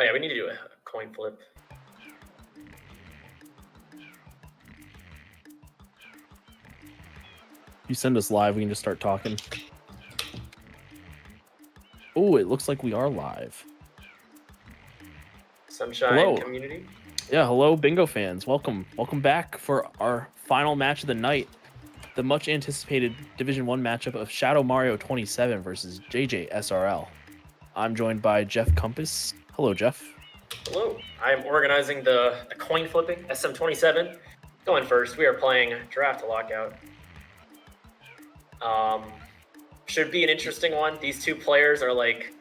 Oh yeah, we need to do a coin flip. You send us live, we can just start talking. Oh, it looks like we are live. Sunshine Hello. community. Yeah, hello, bingo fans. Welcome back for our final match of the night. The much anticipated Division 1 matchup of Shadow Mario 27 versus JJ SRL. I'm joined by Jeff Compass. Hello, Jeff. Hello. I am organizing the coin flipping SM27. Going first, we are playing Draft Lockout. Should be an interesting one. These two players are like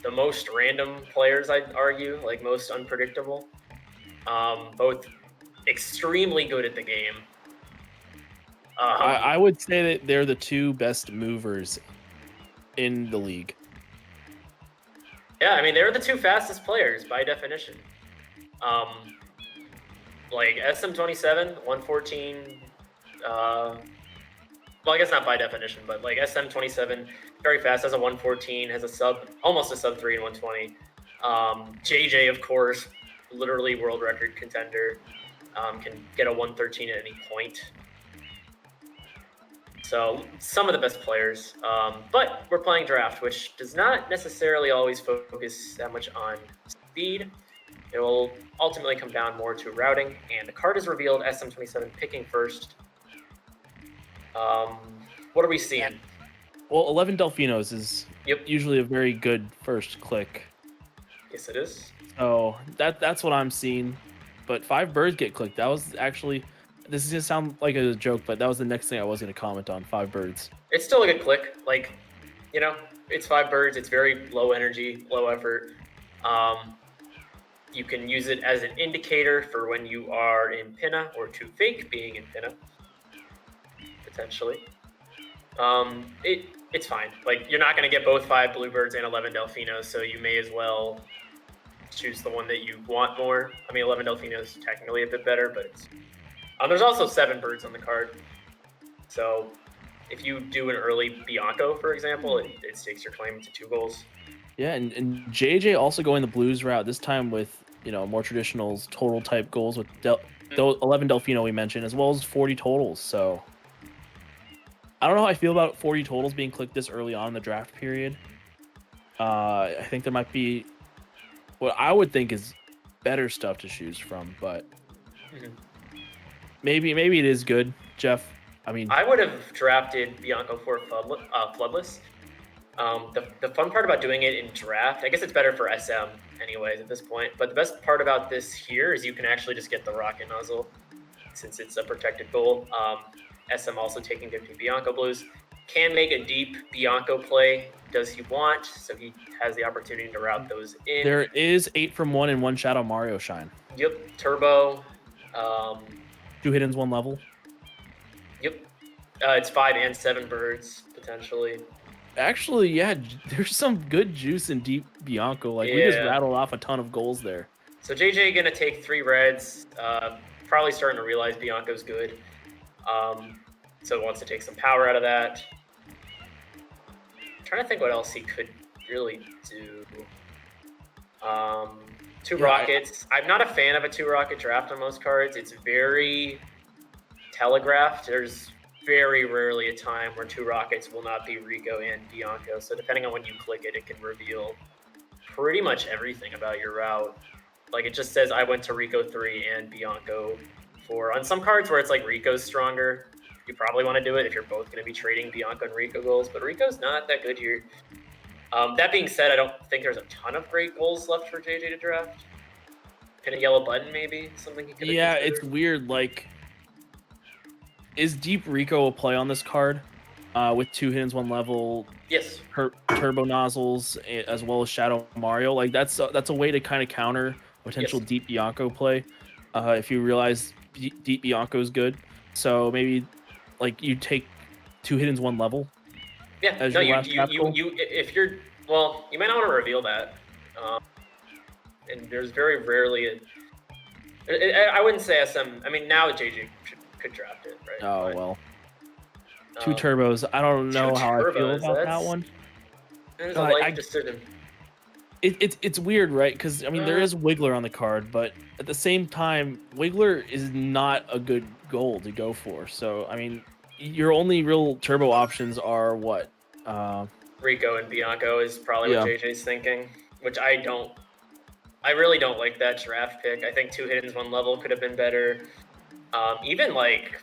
the most random players, I'd argue, like most unpredictable. Both extremely good at the game. I would say that they're the two best movers in the league. Yeah, I mean, they're the two fastest players by definition. Like SM27, 114, well, I guess not by definition, but like SM27, very fast, has a 114, has almost a sub 3 in 120. JJ, of course, literally world record contender, can get a 113 at any point. So some of the best players, but we're playing draft, which does not necessarily always focus that much on speed. It will ultimately come down more to routing, and the card is revealed. SM27 picking first. What are we seeing? Well, 11 Delfinos is usually a very good first click. Yes, it is. So that's what I'm seeing. But 5 birds get clicked. That was actually, this is gonna sound like a joke, but that was the next thing I was gonna comment on. 5 birds. It's still a good click. Like, you know, it's 5 birds. It's very low energy, low effort. You can use it as an indicator for when you are in pinna or to fake being in pinna, potentially. It's fine. Like, you're not going to get both 5 bluebirds and 11 delfinos, so you may as well choose the one that you want more. I mean, 11 delfinos is technically a bit better, but it's... there's also 7 birds on the card. So if you do an early Bianco, for example, it stakes your claim to 2 goals. Yeah, and JJ also going the blues route, this time with, you know, more traditional total type goals with 11 Delfino we mentioned, as well as 40 totals. So I don't know how I feel about 40 totals being clicked this early on in the draft period. I think there might be what I would think is better stuff to choose from, but maybe it is good, Jeff. I mean, I would have drafted Bianco for Floodless. The fun part about doing it in draft, I guess it's better for SM anyways at this point, but the best part about this here is you can actually just get the rocket nozzle since it's a protected goal. SM also taking 50 Bianco blues. Can make a deep Bianco play, does he want, so he has the opportunity to route those in. There is 8 from 1 and 1 Shadow Mario shine. Yep, turbo. 2 hiddens, 1 level. Yep. It's 5 and 7 birds, potentially. Actually, yeah, there's some good juice in deep Bianco. Like, we just rattled off a ton of goals there. So JJ gonna take 3 reds, probably starting to realize Bianco's good. So wants to take some power out of that. I'm trying to think what else he could really do. 2 rockets. I'm not a fan of a 2 rocket draft on most cards. It's very telegraphed. There's very rarely a time where 2 rockets will not be Rico and Bianco. So depending on when you click it, it can reveal pretty much everything about your route. Like, it just says I went to Rico 3 and Bianco 4. On some cards where it's like Rico's stronger, you probably want to do it if you're both going to be trading Bianco and Rico goals, but Rico's not that good here. That being said, I don't think there's a ton of great goals left for JJ to draft. Pin a yellow button, maybe? Something he could have considered. It's weird. Like, is Deep Rico a play on this card? With 2 hiddens, 1 level. Yes. Turbo nozzles, as well as Shadow Mario. Like, that's a way to kind of counter potential Deep Bianco play. If you realize Deep Bianco is good. So maybe, like, you take 2 hiddens, 1 level. Yeah, as no, your last if you're, well, you might not want to reveal that. And there's very rarely I wouldn't say SM. I mean, now JJ could draft it, right? Oh, well. 2 turbos. I don't know how I feel about that one. It's a life decision. It's weird, right? Because I mean, there is Wiggler on the card, but at the same time, Wiggler is not a good goal to go for. So I mean, your only real turbo options are what? Uh, Rico and Bianco is probably what yeah, JJ's thinking, which I don't. I really don't like that draft pick. I think 2 hidden 1 level could have been better. Even like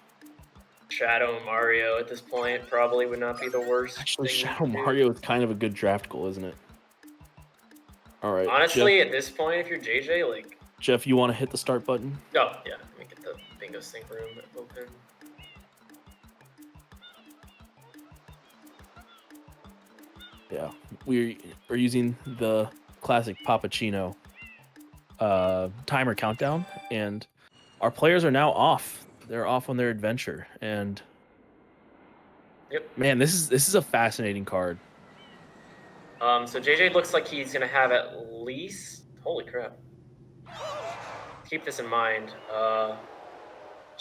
Shadow Mario at this point probably would not be the worst actually, thing you Shadow could do. Mario is kind of a good draft goal, isn't it? All right, Honestly, at this point, if you're JJ, like, Jeff, you want to hit the start button? oh yeah, let me get the bingo sync room open. Yeah, we're using the classic Pappuccino timer countdown, and our players are now off. They're off on their adventure, and Yep. man, this is a fascinating card. So JJ looks like he's gonna have at least. Holy crap! Keep this in mind.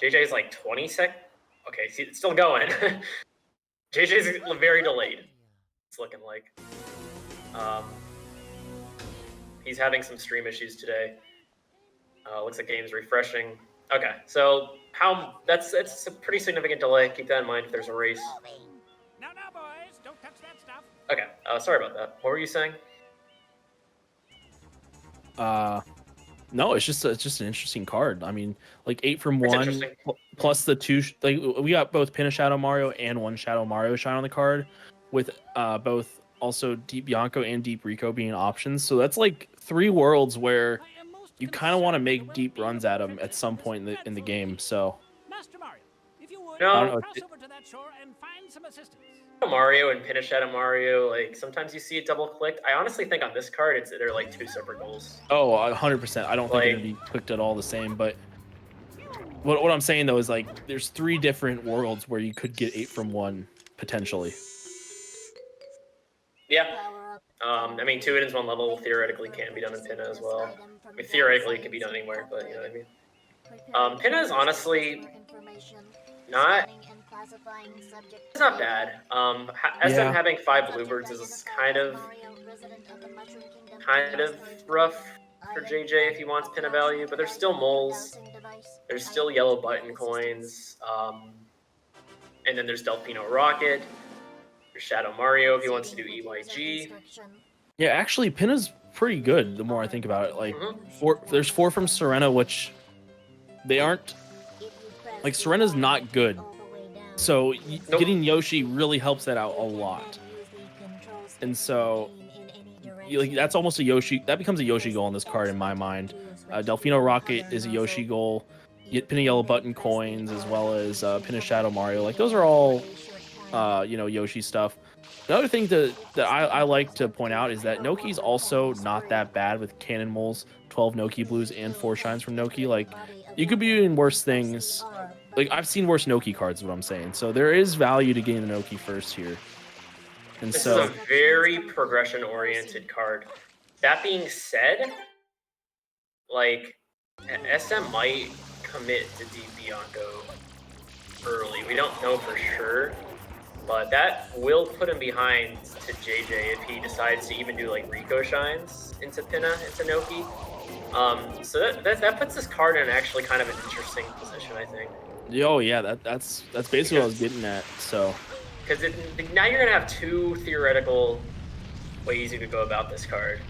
JJ is like 20 sec. Okay, see, it's still going. JJ's very delayed. It's looking like. He's having some stream issues today. Looks like game's refreshing. Okay, so that's a pretty significant delay. Keep that in mind if there's a race. Now, boys, don't touch that stuff. Okay, sorry about that. What were you saying? No, it's just an interesting card. I mean, like 8 from It's 1 interesting. plus the 2. Like we got both Pin a Shadow Mario and 1 Shadow Mario shine on the card, with both also Deep Bianco and Deep Rico being options. So that's like 3 worlds where you kind of want to make deep runs at them at some point in the game. So Master Mario, if you would, No. cross over to that shore and find some assistance. Mario and Pin a Shadow Mario, like sometimes you see it double clicked. I honestly think on this card, they're like 2 separate goals. oh, 100%. I don't think they're Like- gonna be clicked at all the same. But what I'm saying though is like there's 3 different worlds where you could get 8 from 1 potentially. Yeah. I mean, 2 hidden 1 level theoretically can be done in Pinna as well. I mean, theoretically, it can be done anywhere, but you know what I mean. Pinna is honestly not. It's not bad. SM Yeah. having 5 bluebirds is kind of rough for JJ if he wants Pinna value, but there's still moles. There's still yellow button coins. And then there's Delfino Rocket. There's Shadow Mario if he wants to do EYG. Yeah, actually, Pinna's pretty good. The more I think about it, like Mhm. there's 4 from Serena, which they aren't like Serena's not good. So Nope. getting Yoshi really helps that out a lot. And so like that's almost a Yoshi. That becomes a Yoshi goal on this card in my mind. Delfino Rocket is a Yoshi goal. Pin a yellow button coins as well as Pin a Shadow Mario. Like those are all Yoshi stuff. Another thing that I like to point out is that Noki's also not that bad with Cannon Moles, 12 Noki blues, and 4 shines from Noki. Like you could be doing worse things. Like I've seen worse Noki cards, is what I'm saying. So there is value to getting the Noki first here. And This so is a very progression-oriented card. That being said, like SM might commit to Deep Bianco early. We don't know for sure, but that will put him behind to JJ if he decides to even do like Rico shines into Pinna, into Noki. So that puts this card in actually kind of an interesting position, I think. oh yeah, that's basically what I was getting at. So Because now you're gonna have 2 theoretical ways you could go about this card.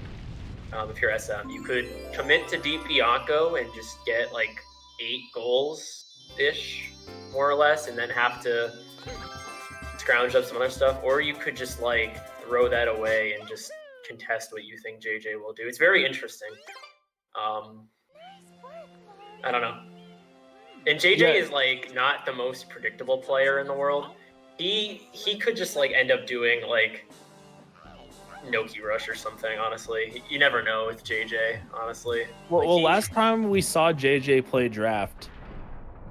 If you're SM, you could commit to Deep Bianco and just get like 8 goals ish, more or less, and then have to scrounge up some other stuff, or you could just like throw that away and just contest what you think JJ will do. It's very interesting. I don't know. And JJ is like not the most predictable player in the world. He could just like end up doing like Noki Rush or something, honestly. You never know with JJ, honestly. well, last time we saw JJ play draft,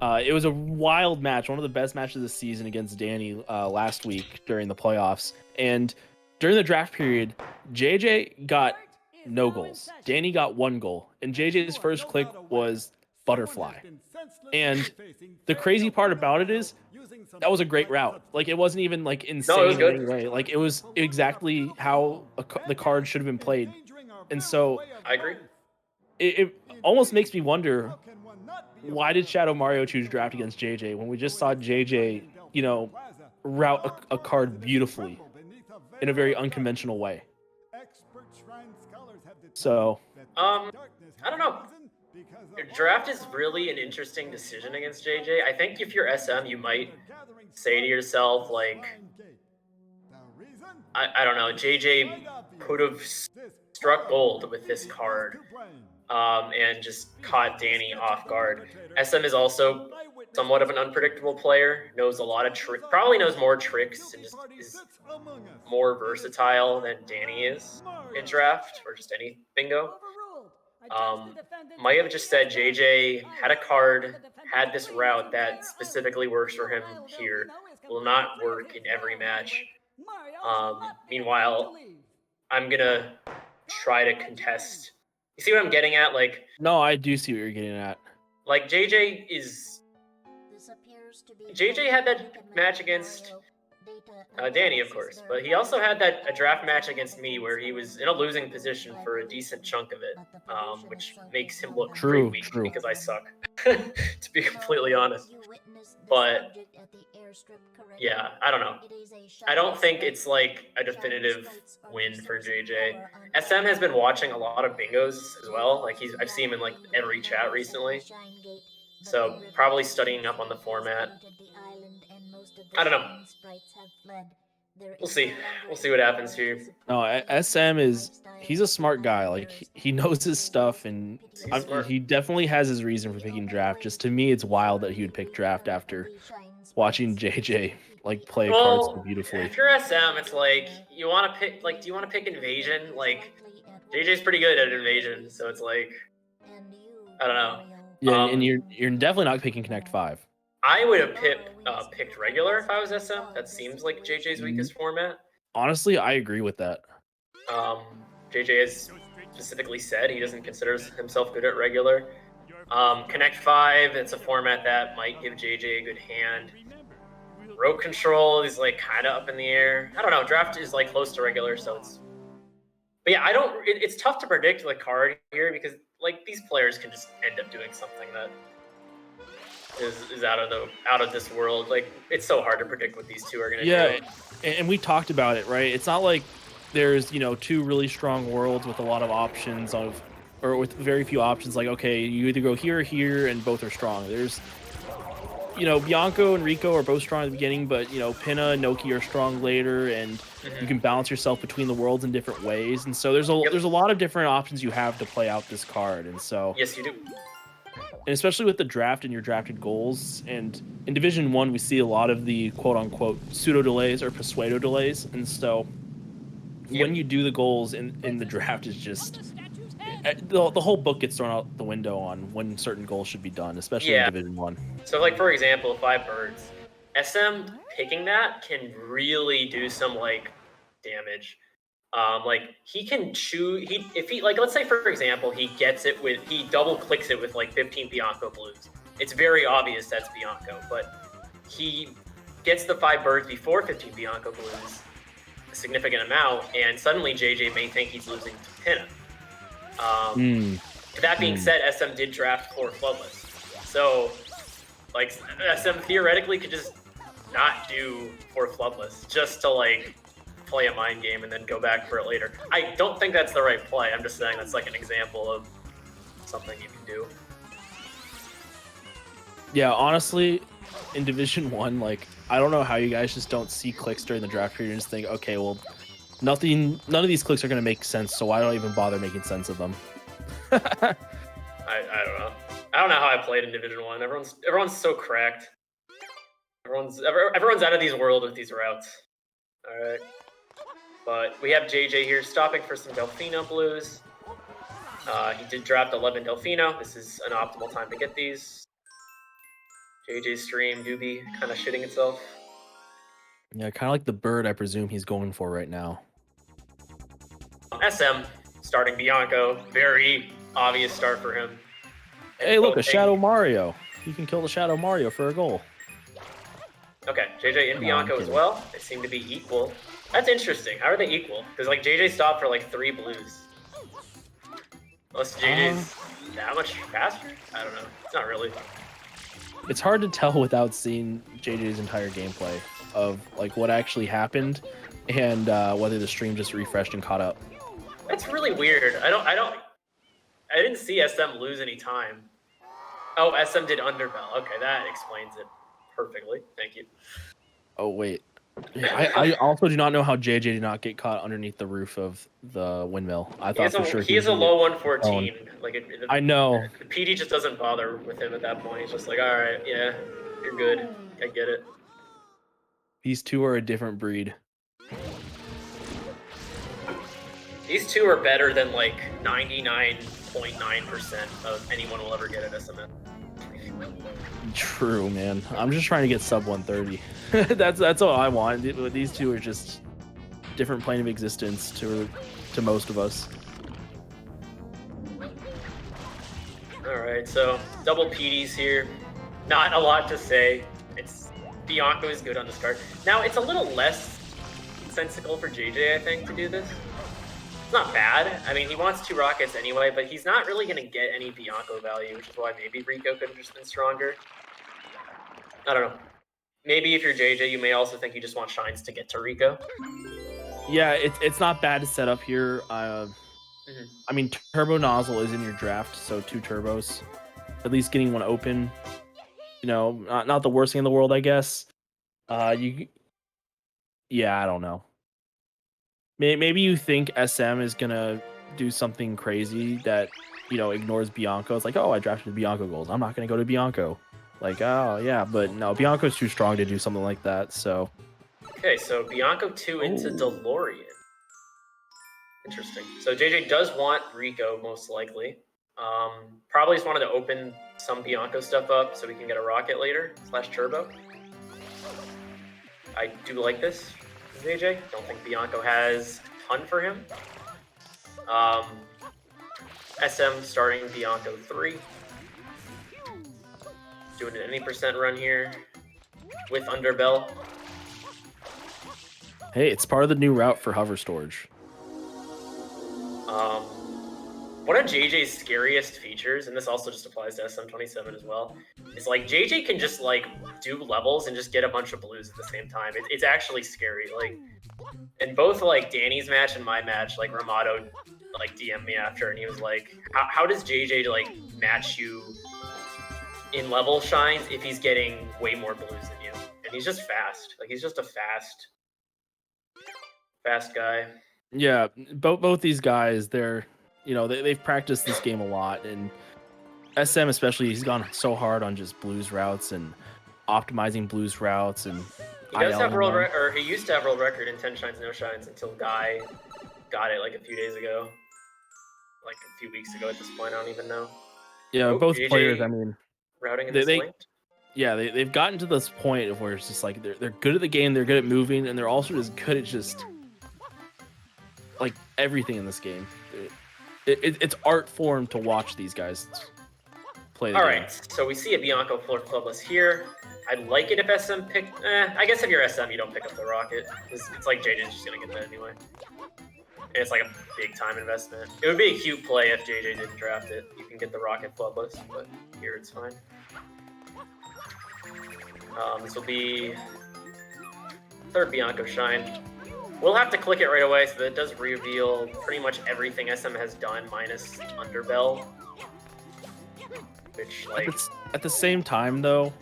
it was a wild match, one of the best matches of the season against Danny last week during the playoffs. And during the draft period, JJ got no goals. Danny got 1 goal, and JJ's first click was Butterfly. And the crazy part about it is that was a great route. Like it wasn't even like insane No, it was in good. any way. Like it was exactly how the card should have been played. And so I agree. it almost makes me wonder, why did Shadow Mario choose draft against JJ when we just saw JJ, route a card beautifully in a very unconventional way? So I don't know. Draft is really an interesting decision against JJ. I think if you're SM, you might say to yourself, like, I don't know, JJ could have struck gold with this card and just caught Danny off guard. SM is also somewhat of an unpredictable player, knows a lot of probably knows more tricks, and just is more versatile than Danny is in draft or just any bingo. Might have just said JJ had a card, had this route that specifically works for him here, will not work in every match. Meanwhile, I'm gonna try to contest. You see what I'm getting at? Like, no, I do see what you're getting at. Like JJ had that match against Danny, of course, but he also had a draft match against me where he was in a losing position for a decent chunk of it, which makes him look pretty weak because I suck, to be completely honest. But yeah, I don't know. I don't think it's like a definitive win for JJ. SM has been watching a lot of bingos as well. Like I've seen him in like every chat recently. So probably studying up on the format. I don't know. We'll see. We'll see what happens here. No, SM he's a smart guy. Like he knows his stuff, and he definitely has his reason for picking draft. Just to me, it's wild that he would pick draft after watching JJ like play cards so beautifully. If you're SM, it's like you want to pick. Like, do you want to pick invasion? Like JJ's pretty good at invasion, so it's like I don't know. Yeah, and you're definitely not picking Connect 5. I would have picked regular if I was SM. That seems like JJ's weakest format. Honestly, I agree with that. JJ has specifically said he doesn't consider himself good at regular. Connect 5, it's a format that might give JJ a good hand. Rogue Control is like kind of up in the air. I don't know. Draft is like close to regular, so it's. But yeah, it's tough to predict the card here because like these players can just end up doing something that is out of this world. Like it's so hard to predict what these two are gonna do. Yeah, and we talked about it, right? It's not like there's two really strong worlds with a lot of options or with very few options. Like okay, you either go here or here, and both are strong. There's Bianco and Rico are both strong at the beginning, but Pinna and Noki are strong later, and you can balance yourself between the worlds in different ways. And so there's a lot of different options you have to play out this card. And so yes, you do. And especially with the draft and your drafted goals, and in Division 1 we see a lot of the quote-unquote pseudo delays or persuado delays, and so when you do the goals in the draft is just the whole book gets thrown out the window on when certain goals should be done, especially in Division 1. So like for example, 5 birds, SM picking that can really do some like damage. Like he can choose. If he let's say for example he double clicks it with like 15 Bianco blues. It's very obvious that's Bianco, but he gets the 5 birds before 15 Bianco blues, a significant amount, and suddenly JJ may think he's losing to Pinna. That being said, SM did draft 4 floodless, so like SM theoretically could just not do 4 floodless just to like play a mind game and then go back for it later. I don't think that's the right play. I'm just saying that's like an example of something you can do. Yeah, honestly, in Division 1, like I don't know how you guys just don't see clicks during the draft period and just think, okay, well, none of these clicks are going to make sense, so why don't I even bother making sense of them? I don't know. I don't know how I played in Division 1. Everyone's so cracked. Everyone's out of these world with these routes. All right. But we have JJ here stopping for some Delfino blues. He did draft 11 Delfino. This is an optimal time to get these. JJ's stream do be kind of shitting itself. Yeah, kind of like the bird I presume he's going for right now. SM starting Bianco. Very obvious start for him. Hey, look, a Shadow Mario. You can kill the Shadow Mario for a goal. Okay, JJ and Bianco as well. They seem to be equal. That's interesting. How are they equal? Because like JJ stopped for like 3 blues. Unless JJ's that much faster? I don't know. It's not really. It's hard to tell without seeing JJ's entire gameplay of like what actually happened and whether the stream just refreshed and caught up. That's really weird. I didn't see SM lose any time. Oh, SM did underbell. Okay, that explains it perfectly. Thank you. Oh wait. Yeah, I also do not know how JJ did not get caught underneath the roof of the windmill. I thought for sure he has a low 114. Like I know. The PD just doesn't bother with him at that point. He's just like, all right, yeah, you're good. I get it. These two are a different breed. These two are better than like 99.9% of anyone will ever get at SMN. True, man. I'm just trying to get sub 130. that's all I want. These two are just different plane of existence to most of us. All right, so double PDs here. Not a lot to say. It's Bianco is good on this card. Now it's a little less sensical for JJ, I think, to do this. It's not bad. I mean, he wants 2 rockets anyway, but he's not really going to get any Bianco value, which is why maybe Rico could have just been stronger. I don't know. Maybe if you're JJ, you may also think you just want Shines to get to Rico. Yeah, it's not bad to set up here. I mean, Turbo Nozzle is in your draft, so 2 turbos. At least getting one open. You know, not the worst thing in the world, I guess. Yeah, I don't know. Maybe you think SM is gonna do something crazy that, you know, ignores Bianco. It's like, oh, I drafted Bianco goals. I'm not gonna go to Bianco. Like, oh yeah, but no, Bianco's too strong to do something like that. So. Okay, so Bianco 2 into DeLorean. Interesting. So JJ does want Rico, most likely. Probably just wanted to open some Bianco stuff up so we can get a rocket later, / turbo. I do like this, JJ. Don't think Bianco has a ton for him. SM starting Bianco 3. Doing an 80% run here with underbell. Hey, it's part of the new route for hover storage. One of JJ's scariest features, and this also just applies to SM27 as well, is like JJ can just like do levels and just get a bunch of blues at the same time. It's actually scary. Like in both like Danny's match and my match, like Ramato like DM'd me after and he was like, how does JJ like match you in level Shines if he's getting way more blues than you? And he's just fast. Like he's just a fast guy. Yeah, both these guys, they're, you know, they've practiced this game a lot, and SM especially, he's gone so hard on just blues routes and optimizing blues routes, and he does have world or he used to have world record in 10 shines no shines until Guy got it like a few days ago, like a few weeks ago at this point. I don't even know. Yeah, both JJ players. I mean, routing in this linked. Yeah, they've gotten to this point of where it's just like they're good at the game, they're good at moving, and they're also just good at just like everything in this game. It's art form to watch these guys play the game. Alright, so we see a Bianco floor clubless here. I'd like it if SM picked... I guess if you're SM, you don't pick up the rocket. It's like JJ's just going to get that anyway. And it's like a big time investment. It would be a cute play if JJ didn't draft it. You can get the rocket clubless, but here it's fine. This will be 3rd Bianco shine. We'll have to click it right away so that it does reveal pretty much everything SM has done minus underbell. Which, like... At the same time, though,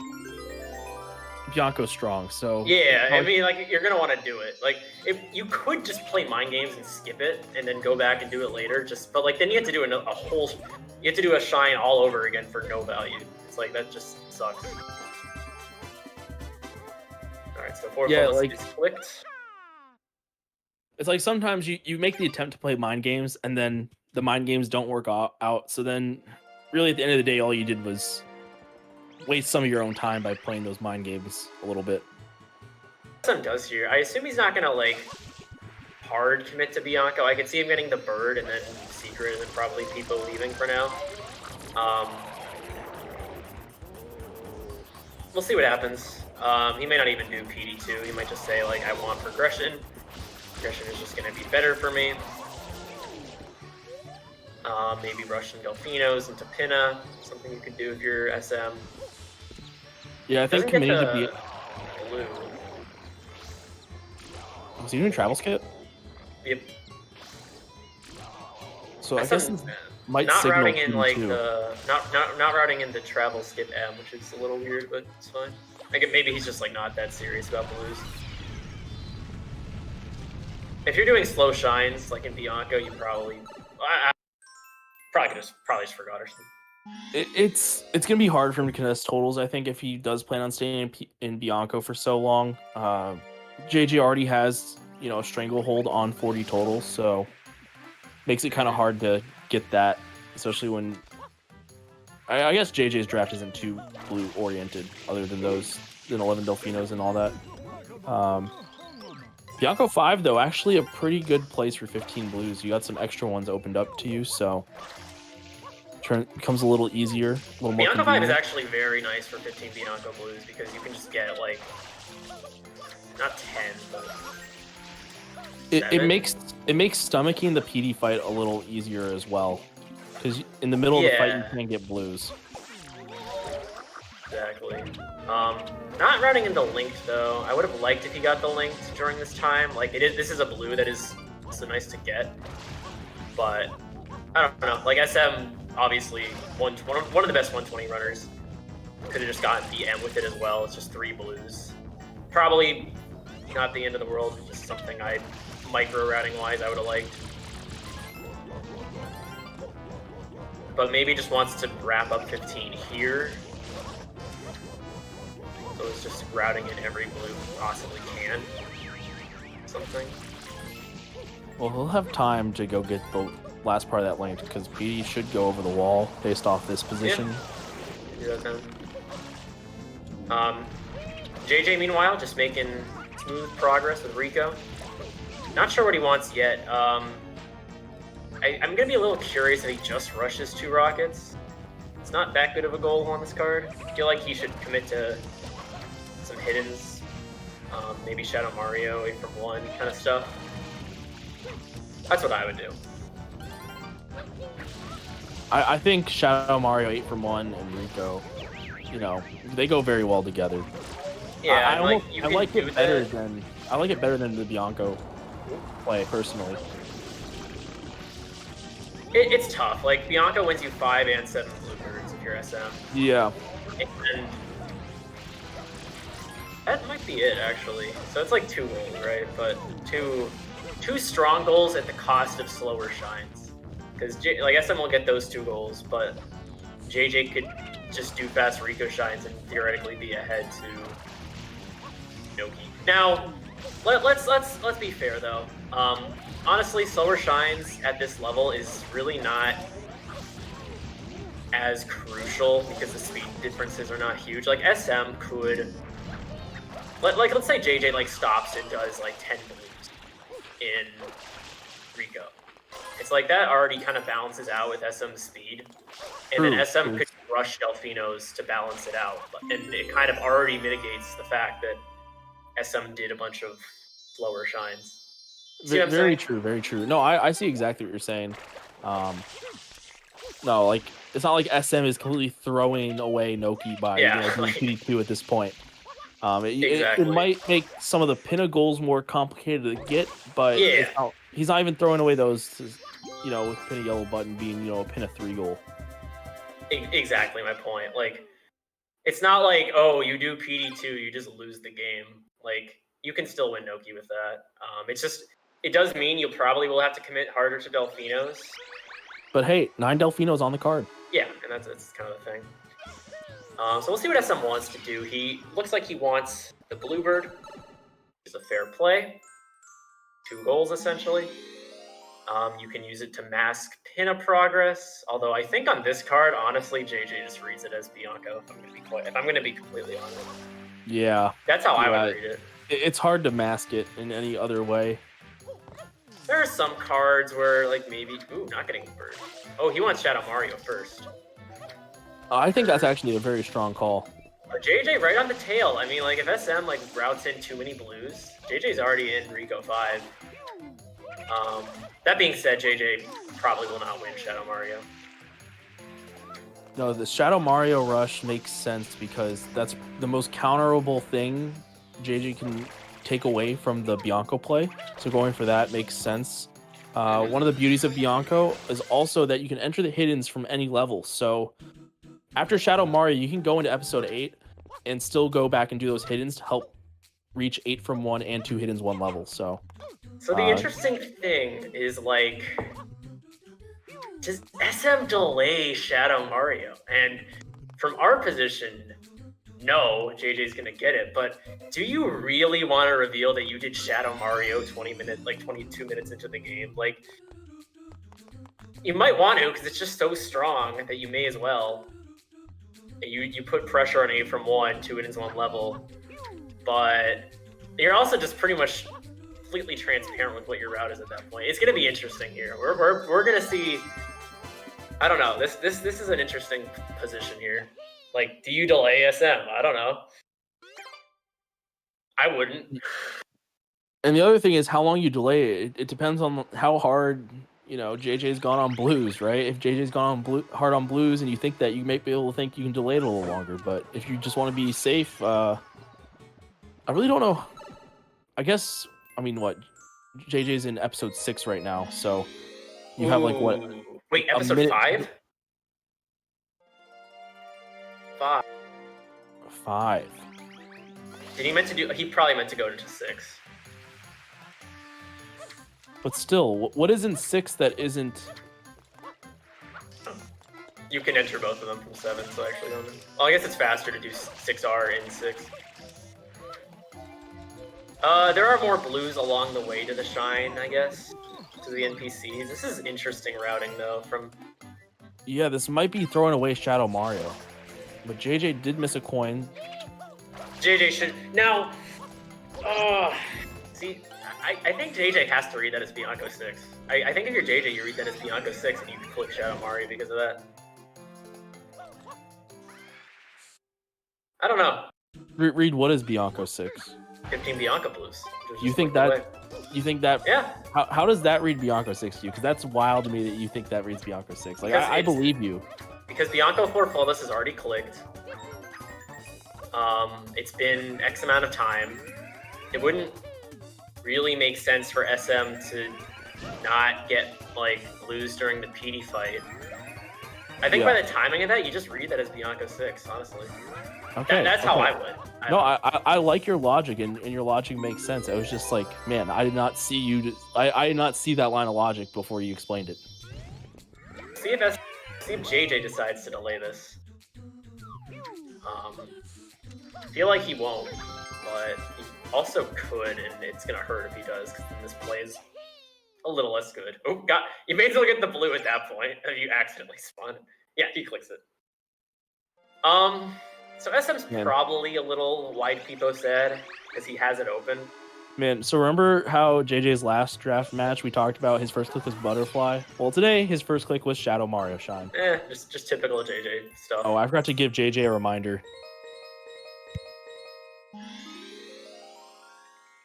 Bianco's strong, so... Yeah, I mean, like, you're going to want to do it. Like, if you could just play mind games and skip it and then go back and do it later, but, like, then you have to do a whole... You have to do a shine all over again for no value. It's like, that just sucks. Alright, so 4 is clicked. It's like sometimes you make the attempt to play mind games and then the mind games don't work out. So then really at the end of the day, all you did was waste some of your own time by playing those mind games a little bit. SM does here. I assume he's not going to like hard commit to Bianco. I could see him getting the bird and then secret and then probably people leaving for now. We'll see what happens. He may not even do PD2. He might just say like, I want progression. Progression is just going to be better for me. Maybe Russian Delfinos into Pinna, something you could do if you're SM. Yeah, I think Doesn't get committing to the be. blue. Was he doing travel skip? Yep. So I guess this might Not signal routing in like PD2. the not routing in the travel skip M, which is a little weird, but it's fine. Like maybe he's just like not that serious about blues. If you're doing slow shines like in Bianco, you probably probably just forgot or something. It's gonna be hard for him to contest totals. I think if he does plan on staying in Bianco for so long. JJ already has a stranglehold on 40 totals, so makes it kind of hard to get that, especially when I guess JJ's draft isn't too blue oriented, other than 11 Delfinos and all that. Bianco 5 though, actually a pretty good place for 15 blues. You got some extra ones opened up to you, so becomes a little easier, a little more Bianco 5 is convenient. actually very nice for 15 Bianco blues because you can just get like not 10, but it makes stomaching the PD fight a little easier as well, because in the middle of the fight you can't get blues. Exactly. Not running into linked though. I would have liked if he got the linked during this time. Like this is a blue that is so nice to get, but I don't know. Like SM, obviously one of the best 120 runners. Could have just gotten the M with it as well. It's just 3 blues. Probably not the end of the world. Just something micro routing wise I would have liked. But maybe just wants to wrap up 15 here. So it's just routing in every blue possibly can. Something. Well, he'll have time to go get the last part of that link, because PD should go over the wall based off this position. Yeah. JJ, meanwhile, just making smooth progress with Rico. Not sure what he wants yet. I'm going to be a little curious if he just rushes 2 rockets. It's not that good of a goal on this card. I feel like he should commit to some hiddens. Maybe Shadow Mario 8 from 1 kind of stuff. That's what I would do. I think Shadow Mario 8 from 1 and Rico, they go very well together. Yeah, I like it better than the Bianco play personally. It's tough. Like Bianco wins you 5 and 7 bluebirds if you're SM. Yeah. And that might be it actually. So it's like 2 goals, right? But two strong goals at the cost of slower shines. Because SM will get those 2 goals, but JJ could just do fast Rico shines and theoretically be ahead to Noki. Now, let's be fair though. Honestly, slower shines at this level is really not as crucial because the speed differences are not huge. Like SM could, let's say JJ stops and does 10 blues in Rico. It's like that already kind of balances out with SM's speed, and then SM could rush Delfinos to balance it out, and it kind of already mitigates the fact that SM did a bunch of slower shines. Very true, very true. No, I see exactly what you're saying. No, it's not like SM is completely throwing away Noki by PD2 at this point. It might make some of the Pinna goals more complicated to get, but he's not even throwing away those, with Pinna yellow button being, a Pinna 3 goal. Exactly my point. It's not like, oh, you do PD2, you just lose the game. You can still win Noki with that. It does mean you probably will have to commit harder to Delfinos. But hey, 9 Delfinos on the card. Yeah, and that's kind of the thing. So we'll see what SM wants to do. He looks like he wants the Bluebird, which is a fair play. 2 goals, essentially. You can use it to mask Pinna progress, although I think on this card, honestly, JJ just reads it as Bianco, if I'm going to be completely honest. Yeah. That's how I would read it. It's hard to mask it in any other way. There are some cards where, maybe... Ooh, not getting bird. Oh, he wants Shadow Mario first. I think that's actually a very strong call. But JJ right on the tail. I mean, if SM, routes in too many blues, JJ's already in Rico 5. That being said, JJ probably will not win Shadow Mario. No, the Shadow Mario Rush makes sense because that's the most counterable thing JJ can take away from the Bianco play. So going for that makes sense. One of the beauties of Bianco is also that you can enter the hiddens from any level. So after Shadow Mario, you can go into episode 8 and still go back and do those hiddens to help reach 8 from 1 and 2 hiddens 1 level. So the interesting thing is, like, does SM delay Shadow Mario? And from our position, no, JJ's gonna get it. But do you really want to reveal that you did Shadow Mario 22 minutes into the game? Like, you might want to because it's just so strong that you may as well. You put pressure on 8 from 1, 2 hiddens 1 level, but you're also just pretty much completely transparent with what your route is at that point. It's gonna be interesting here. We're gonna see. I don't know. This is an interesting position here. Like, do you delay SM? I don't know. I wouldn't. And the other thing is how long you delay it. It depends on how hard, JJ's gone on blues, right? If JJ's gone on hard on blues and you think that, you may be able to think you can delay it a little longer. But if you just want to be safe, I really don't know. I guess, what? JJ's in episode 6 right now, so you have like what? Wait, episode 5? 5. 5. Did he meant to do? He probably meant to go into 6. But still, what is in 6 that isn't? You can enter both of them from 7, so I actually don't know. Well, I guess it's faster to do 6R in 6. There are more blues along the way to the Shine, I guess, to the NPCs. This is interesting routing, though, from... Yeah, this might be throwing away Shadow Mario. But JJ did miss a coin. JJ should... Now... see, I think JJ has to read that as Bianco 6. I think if you're JJ, you read that as Bianco 6 and you can click Shadow Mario because of that. I don't know. Read what is Bianco 6? 15 Bianca blues. You think that? Yeah. How does that read Bianco 6 to you? Because that's wild to me that you think that reads Bianco 6. Like, I believe you. Because Bianco 4 Flawless is already clicked. It's been X amount of time. It wouldn't really make sense for SM to not get, like, blues during the PD fight. I think by the timing of that, you just read that as Bianco 6, honestly. Okay. That's how I would. I like your logic, and your logic makes sense. I was just like, man, I did not see you. I did not see that line of logic before you explained it. See if JJ decides to delay this. I feel like he won't, but he also could, and it's gonna hurt if he does, because then this plays a little less good. Oh God, you may as well get the blue at that point if you accidentally spawn. Yeah, he clicks it. So SM's probably a little wide peepo sad because he has it open. Man, so remember how JJ's last draft match we talked about his first click was Butterfly? Well, today his first click was Shadow Mario Shine. Just typical JJ stuff. Oh, I forgot to give JJ a reminder.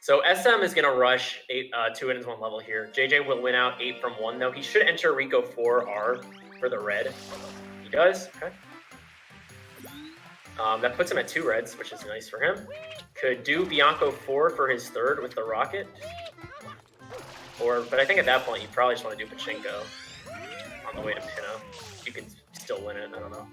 So SM is gonna rush 2 hiddens 1 level here. JJ will win out 8 from 1 though. He should enter Rico 4R for the red. He does. Okay. That puts him at 2 reds, which is nice for him. Could do Bianco 4 for his 3rd with the rocket. But I think at that point you probably just want to do Pachinko on the way to Pinna. You can still win it, I don't know.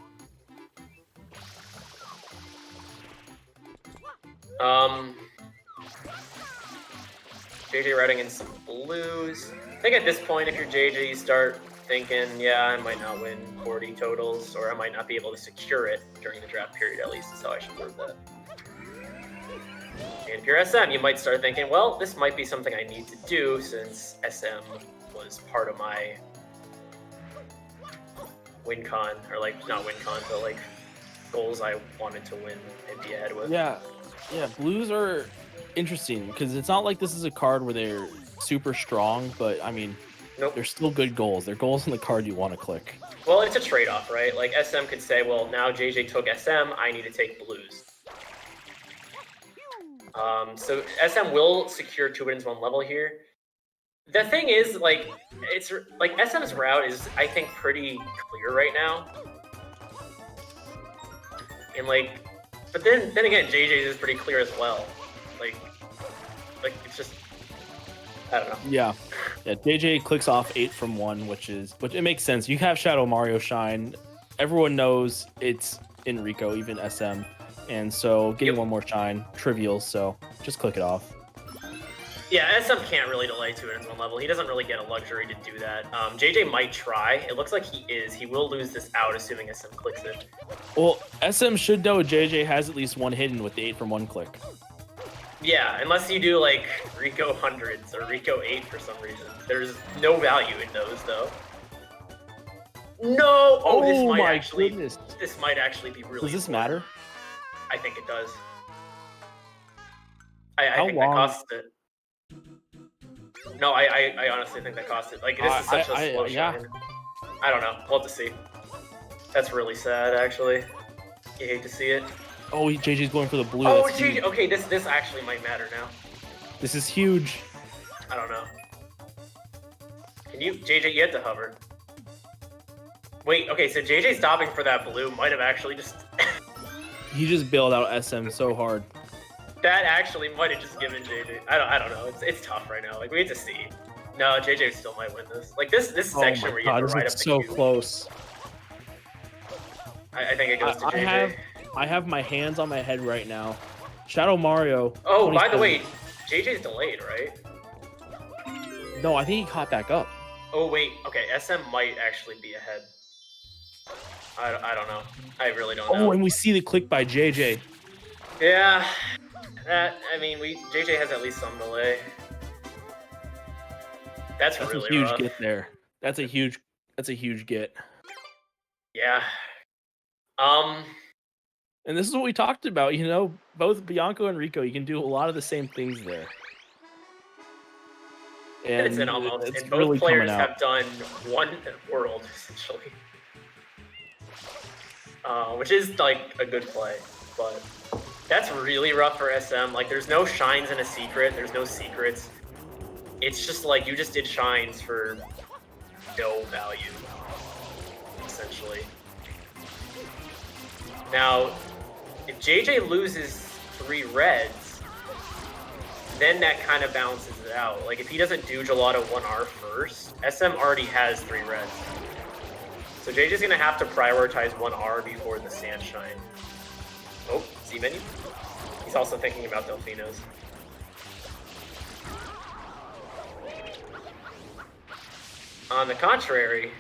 JJ routing in some blues. I think at this point, if you're JJ, you start thinking, yeah, I might not win 40 totals, or I might not be able to secure it during the draft period, at least is how I should word that. And if you're SM, you might start thinking, well, this might be something I need to do since SM was part of my win con, or like, not win con, but like goals I wanted to win and be ahead with. Yeah, blues are interesting because it's not like this is a card where they're super strong, but I mean, they're still good goals. They're goals in the card you want to click. Well, it's a trade-off, right? Like SM could say, well, now JJ took SM, I need to take blues. So SM will secure 2 hiddens 1 level here. The thing is, like, it's like SM's route is, I think, pretty clear right now. And like, but then again, JJ's is pretty clear as well. Like it's just, I don't know. Yeah. JJ clicks off 8 from 1, which it makes sense. You have Shadow Mario shine. Everyone knows it's in Rico, even SM, and so getting one more shine, trivial. So just click it off. Yeah, SM can't really delay 2 hits 1 level. He doesn't really get a luxury to do that. JJ might try. It looks like he is. He will lose this out, assuming SM clicks it. Well, SM should know JJ has at least one hidden with the 8 from 1 click. Yeah, unless you do like Rico hundreds or Rico 8 for some reason. There's no value in those though. No! Oh, this might actually be really. Does this matter? I think it does. I think that costs it. No, I honestly think that cost it. Like, this is such a slow shine. I don't know. We'll have to see. That's really sad, actually. You hate to see it. Oh, JJ's going for the blue. Oh, JJ. Okay, this actually might matter now. This is huge. I don't know. Can you, JJ? You have to hover. Wait. Okay, so JJ stopping for that blue might have actually just. He just bailed out SM so hard. That actually might have just given JJ. I don't know. It's tough right now. Like, we have to see. No, JJ still might win this. Like this section where you have to ride up the so cube. Close. I think it goes to JJ. I have my hands on my head right now. Shadow Mario. Oh, by the way, JJ's delayed, right? No, I think he caught back up. Oh wait, okay. SM might actually be ahead. I don't know. I really don't know. Oh, and we see the click by JJ. Yeah. I mean, JJ has at least some delay. That's really a huge rough. Get there. That's a huge get. Yeah. And this is what we talked about, you know, both Bianco and Rico, you can do a lot of the same things there. And it's an almost. It's and both really players have done one world, essentially. Which is like a good play, but that's really rough for SM. Like, there's no shines in a secret. There's no secrets. It's just like you just did shines for no value, essentially. Now, if JJ loses 3 reds, then that kind of balances it out. Like, if he doesn't do Gelato 1R first, SM already has 3 reds. So JJ's gonna have to prioritize 1R before the sand shine. Oh, Z menu? He's also thinking about Delfinos. On the contrary,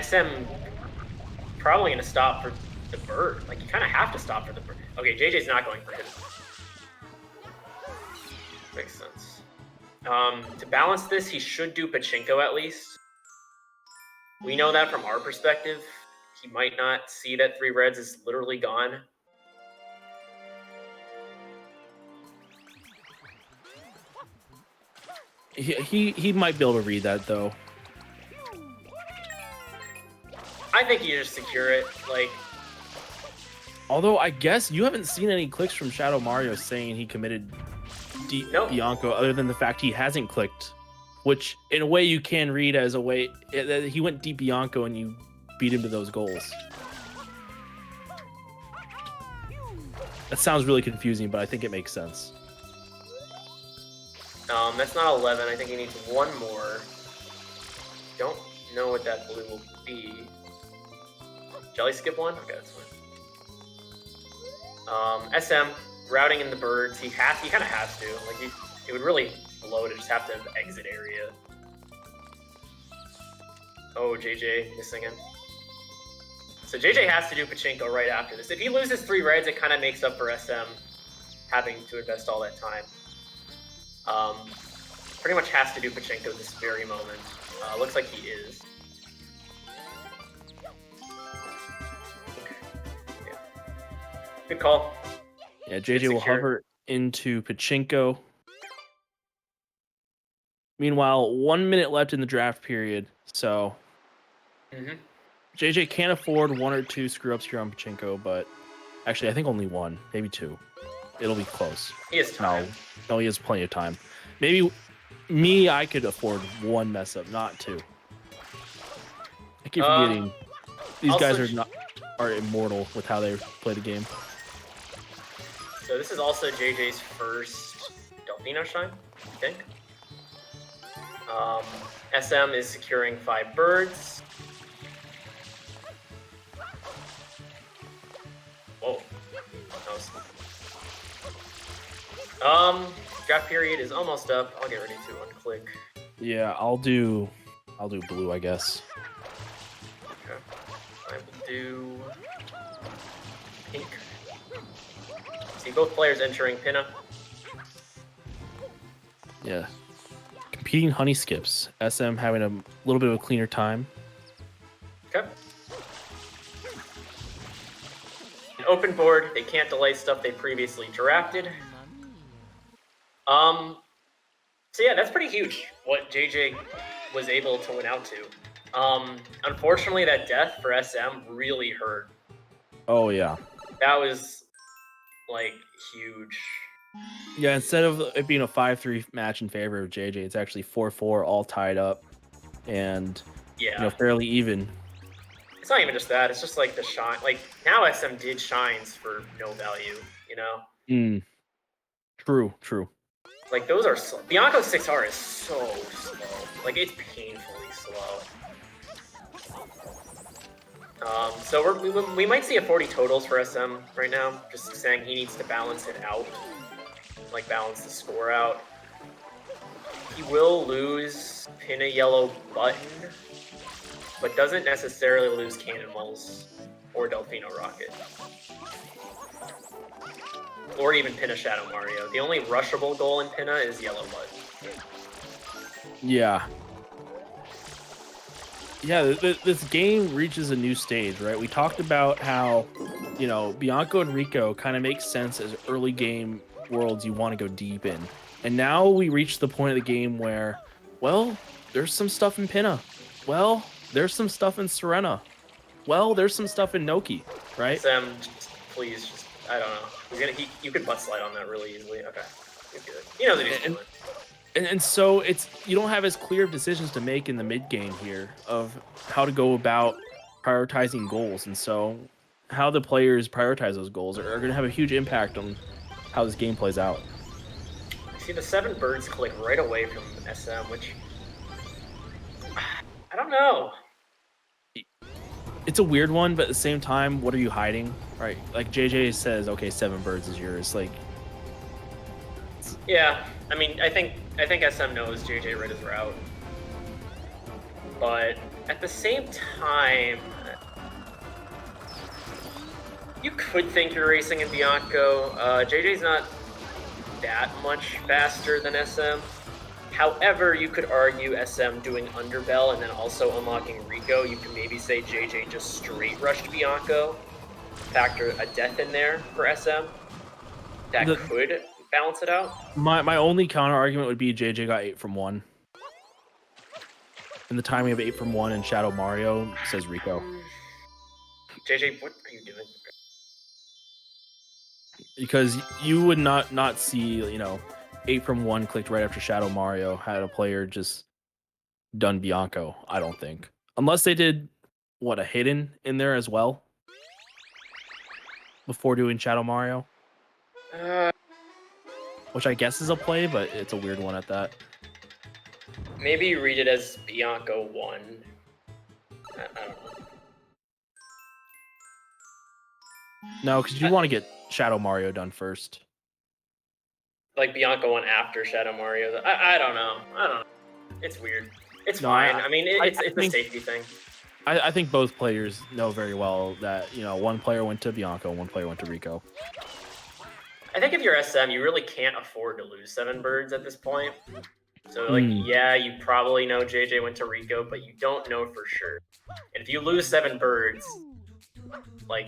SM probably gonna stop for the bird. Like, you kind of have to stop for the bird. Okay, JJ's not going for his. Makes sense. To balance this, he should do Pachinko at least. We know that from our perspective. He might not see that 3 reds is literally gone. He might be able to read that though. I think you just secure it. Like, although I guess you haven't seen any clicks from Shadow Mario saying he committed Bianco, other than the fact he hasn't clicked, which in a way you can read as a way that he went deep Bianco and you beat him to those goals. That sounds really confusing, but I think it makes sense. That's not 11. I think he needs 1 more. Don't know what that blue will be. Jelly skip 1? Okay, that's fine. SM, routing in the birds. He kind of has to. Like, it would really blow to just have to exit area. Oh, JJ missing him. So JJ has to do Pachinko right after this. If he loses 3 reds, it kind of makes up for SM having to invest all that time. Pretty much has to do Pachinko this very moment. Looks like he is. Okay. Yeah. Good call. Yeah, JJ will hover into Pachinko. Meanwhile, 1 minute left in the draft period, so JJ can't afford 1 or 2 screw-ups here on Pachinko, but actually I think only 1, maybe 2. It'll be close. He has time. No, he has plenty of time. Maybe Me, I could afford one mess up, not two. I keep forgetting these guys are immortal with how they play the game. So this is also JJ's first Delfino Shine, I think. SM is securing 5 birds. Whoa. Draft period is almost up. I'll get ready to unclick. Yeah, I'll do blue, I guess. Okay. I will do pink. See both players entering Pinna. Yeah. Competing honey skips. SM having a little bit of a cleaner time. Okay. An open board, they can't delay stuff they previously drafted. So yeah, that's pretty huge, what JJ was able to win out to. Unfortunately, that death for SM really hurt. Oh, yeah. That was, like, huge. Yeah, instead of it being a 5-3 match in favor of JJ, it's actually 4-4, all tied up, and Yeah. fairly even. It's not even just that, it's just like the shine. Like, now SM did shines for no value, you know? True. Like, those are slow. Bianco's 6R is so slow. Like, it's painfully slow. So we might see a 40 totals for SM right now. Just saying he needs to balance it out. Like, balance the score out. He will lose pin a yellow button, but doesn't necessarily lose Cannonballs or Delfino Rocket. Or even Pinna Shadow Mario. The only rushable goal in Pinna is Yellow Button. Yeah. Yeah, this game reaches a new stage, right? We talked about how, Bianco and Rico kind of make sense as early game worlds you want to go deep in. And now we reach the point of the game where, well, there's some stuff in Pinna. Well, there's some stuff in Serena. Well, there's some stuff in Noki, right? Sam, please, just, I don't know. You could butt slide on that really easily. Okay, you're good. He knows what he's doing. And so you don't have as clear of decisions to make in the mid game here of how to go about prioritizing goals, and so how the players prioritize those goals are going to have a huge impact on how this game plays out. See, the 7 birds click right away from SM, which I don't know. It's a weird one, but at the same time, what are you hiding, right? Like JJ says, okay, 7 birds is yours. Like, yeah, I mean, I think SM knows JJ read his route, but at the same time, you could think you're racing in Bianco. JJ's not that much faster than SM. However, you could argue SM doing Underbell and then also unlocking Rico. You could maybe say JJ just straight rushed Bianco, factor a death in there for SM. That could balance it out. My only counter argument would be JJ got 8 from 1. And the timing of 8 from 1 in Shadow Mario says Rico. JJ, what are you doing? Because you would not see, 8 from 1 clicked right after Shadow Mario had a player just done Bianco, I don't think. Unless they did, a hidden in there as well? Before doing Shadow Mario? Which I guess is a play, but it's a weird one at that. Maybe you read it as Bianco 1. I don't know. No, because you want to get Shadow Mario done first. Like Bianco 1 after Shadow Mario. I don't know. It's weird. It's fine. I mean, it's a safety thing. I think both players know very well that, one player went to Bianco, one player went to Rico. I think if you're SM, you really can't afford to lose 7 birds at this point. So, yeah, you probably know JJ went to Rico, but you don't know for sure. And if you lose 7 birds,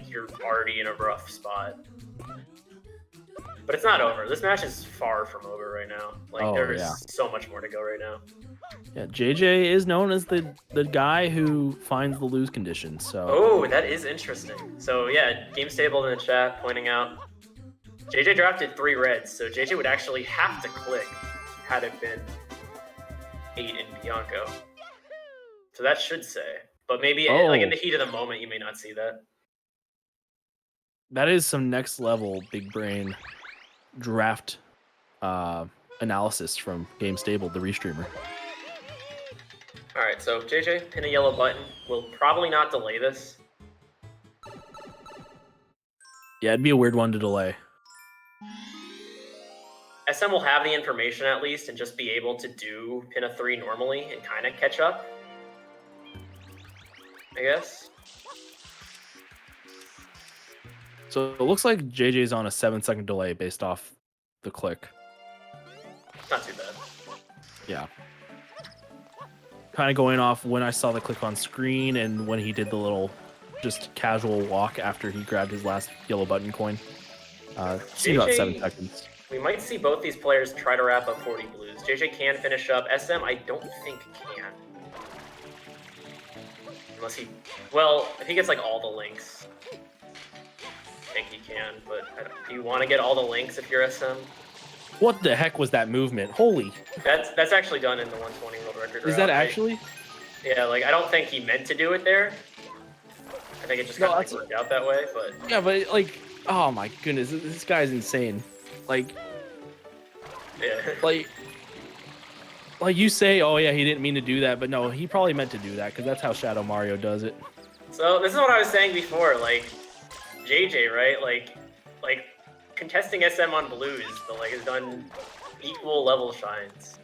you're already in a rough spot. But it's not over. This match is far from over right now. There's so much more to go right now. Yeah, JJ is known as the guy who finds the lose conditions. So. Oh, that is interesting. So, yeah, Game Stable in the chat pointing out JJ drafted 3 reds, so JJ would actually have to click had it been 8 in Bianco. So that should say. But maybe like in the heat of the moment, you may not see that. That is some next level big brain draft analysis from Game Stable, the restreamer. All right, so JJ, pin a yellow button. We'll probably not delay this. Yeah, it'd be a weird one to delay. SM will have the information at least and just be able to do pin a 3 normally and kind of catch up, I guess. So it looks like JJ's on a 7-second delay based off the click. Not too bad. Yeah. Kind of going off when I saw the click on screen and when he did the little just casual walk after he grabbed his last yellow button coin. Seemed about 7 seconds. We might see both these players try to wrap up 40 blues. JJ can finish up. SM, I don't think can. Unless he... Well, if he gets like all the links, I think he can. But do you want to get all the links if you're SM? What the heck was that movement? Holy! That's actually done in the 120 world record. Is that actually? Yeah, like I don't think he meant to do it there. I think it just kind of like worked out that way. But yeah, but like, oh my goodness, this guy's insane. Like, yeah, like you say, oh yeah, he didn't mean to do that, but no, he probably meant to do that because that's how Shadow Mario does it. So this is what I was saying before, like JJ, right? Like contesting SM on blues, but like has done equal level shines.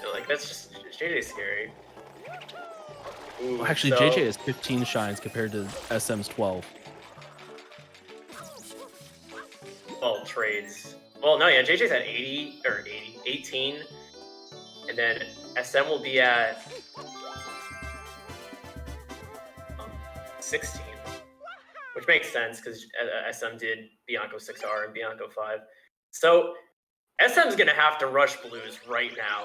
So, like that's just JJ's scary. Ooh, Actually, so, JJ has 15 shines compared to SM's 12. Well, trades. Well, no, yeah, JJ's at 18, and then SM will be at 16. Which makes sense because SM did Bianco 6R and Bianco 5. So SM's gonna have to rush blues right now.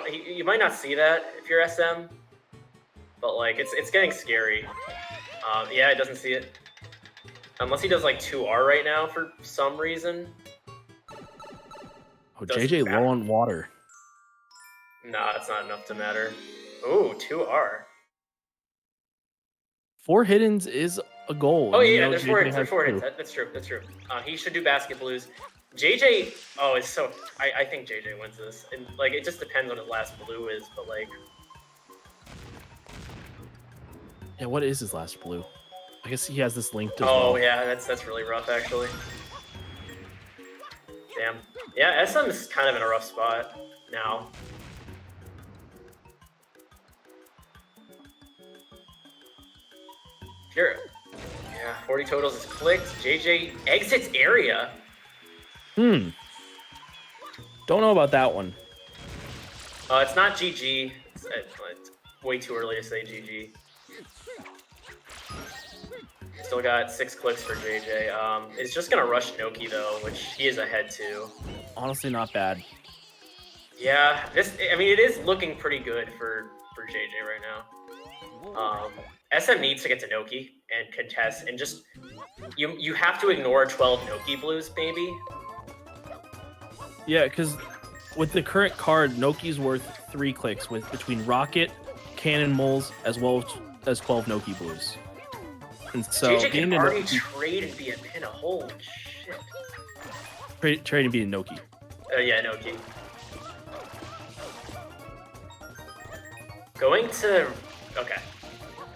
You might not see that if you're SM, but like it's getting scary. Yeah, it doesn't see it unless he does like 2R right now for some reason. Oh, JJ low on water. Nah, it's not enough to matter. Ooh, 2R. 4 hiddens is a goal. Oh yeah, there's 4 hits. That's true. That's true. He should do basket blues. JJ, it's so. I think JJ wins this, and like it just depends on his last blue is, but like. Yeah, what is his last blue? I guess he has this linked as well. Oh yeah, that's really rough actually. Damn. Yeah, SM is kind of in a rough spot now. Sure. Yeah, 40 totals is clicked. JJ exits area. Don't know about that one. It's not GG. It's way too early to say GG. Still got 6 clicks for JJ. It's just gonna rush Noki though, which he is ahead to. Honestly, not bad. Yeah, it is looking pretty good for JJ right now. SM needs to get to Noki and contest, and just you have to ignore 12 Noki blues, maybe. Yeah, because with the current card, Noki's worth 3 clicks with between Rocket, Cannon Moles, as well as 12 Noki blues. And so JJ can already trade and be a pinna. Holy shit! Trade and be a Noki. Yeah, Noki. Going to okay.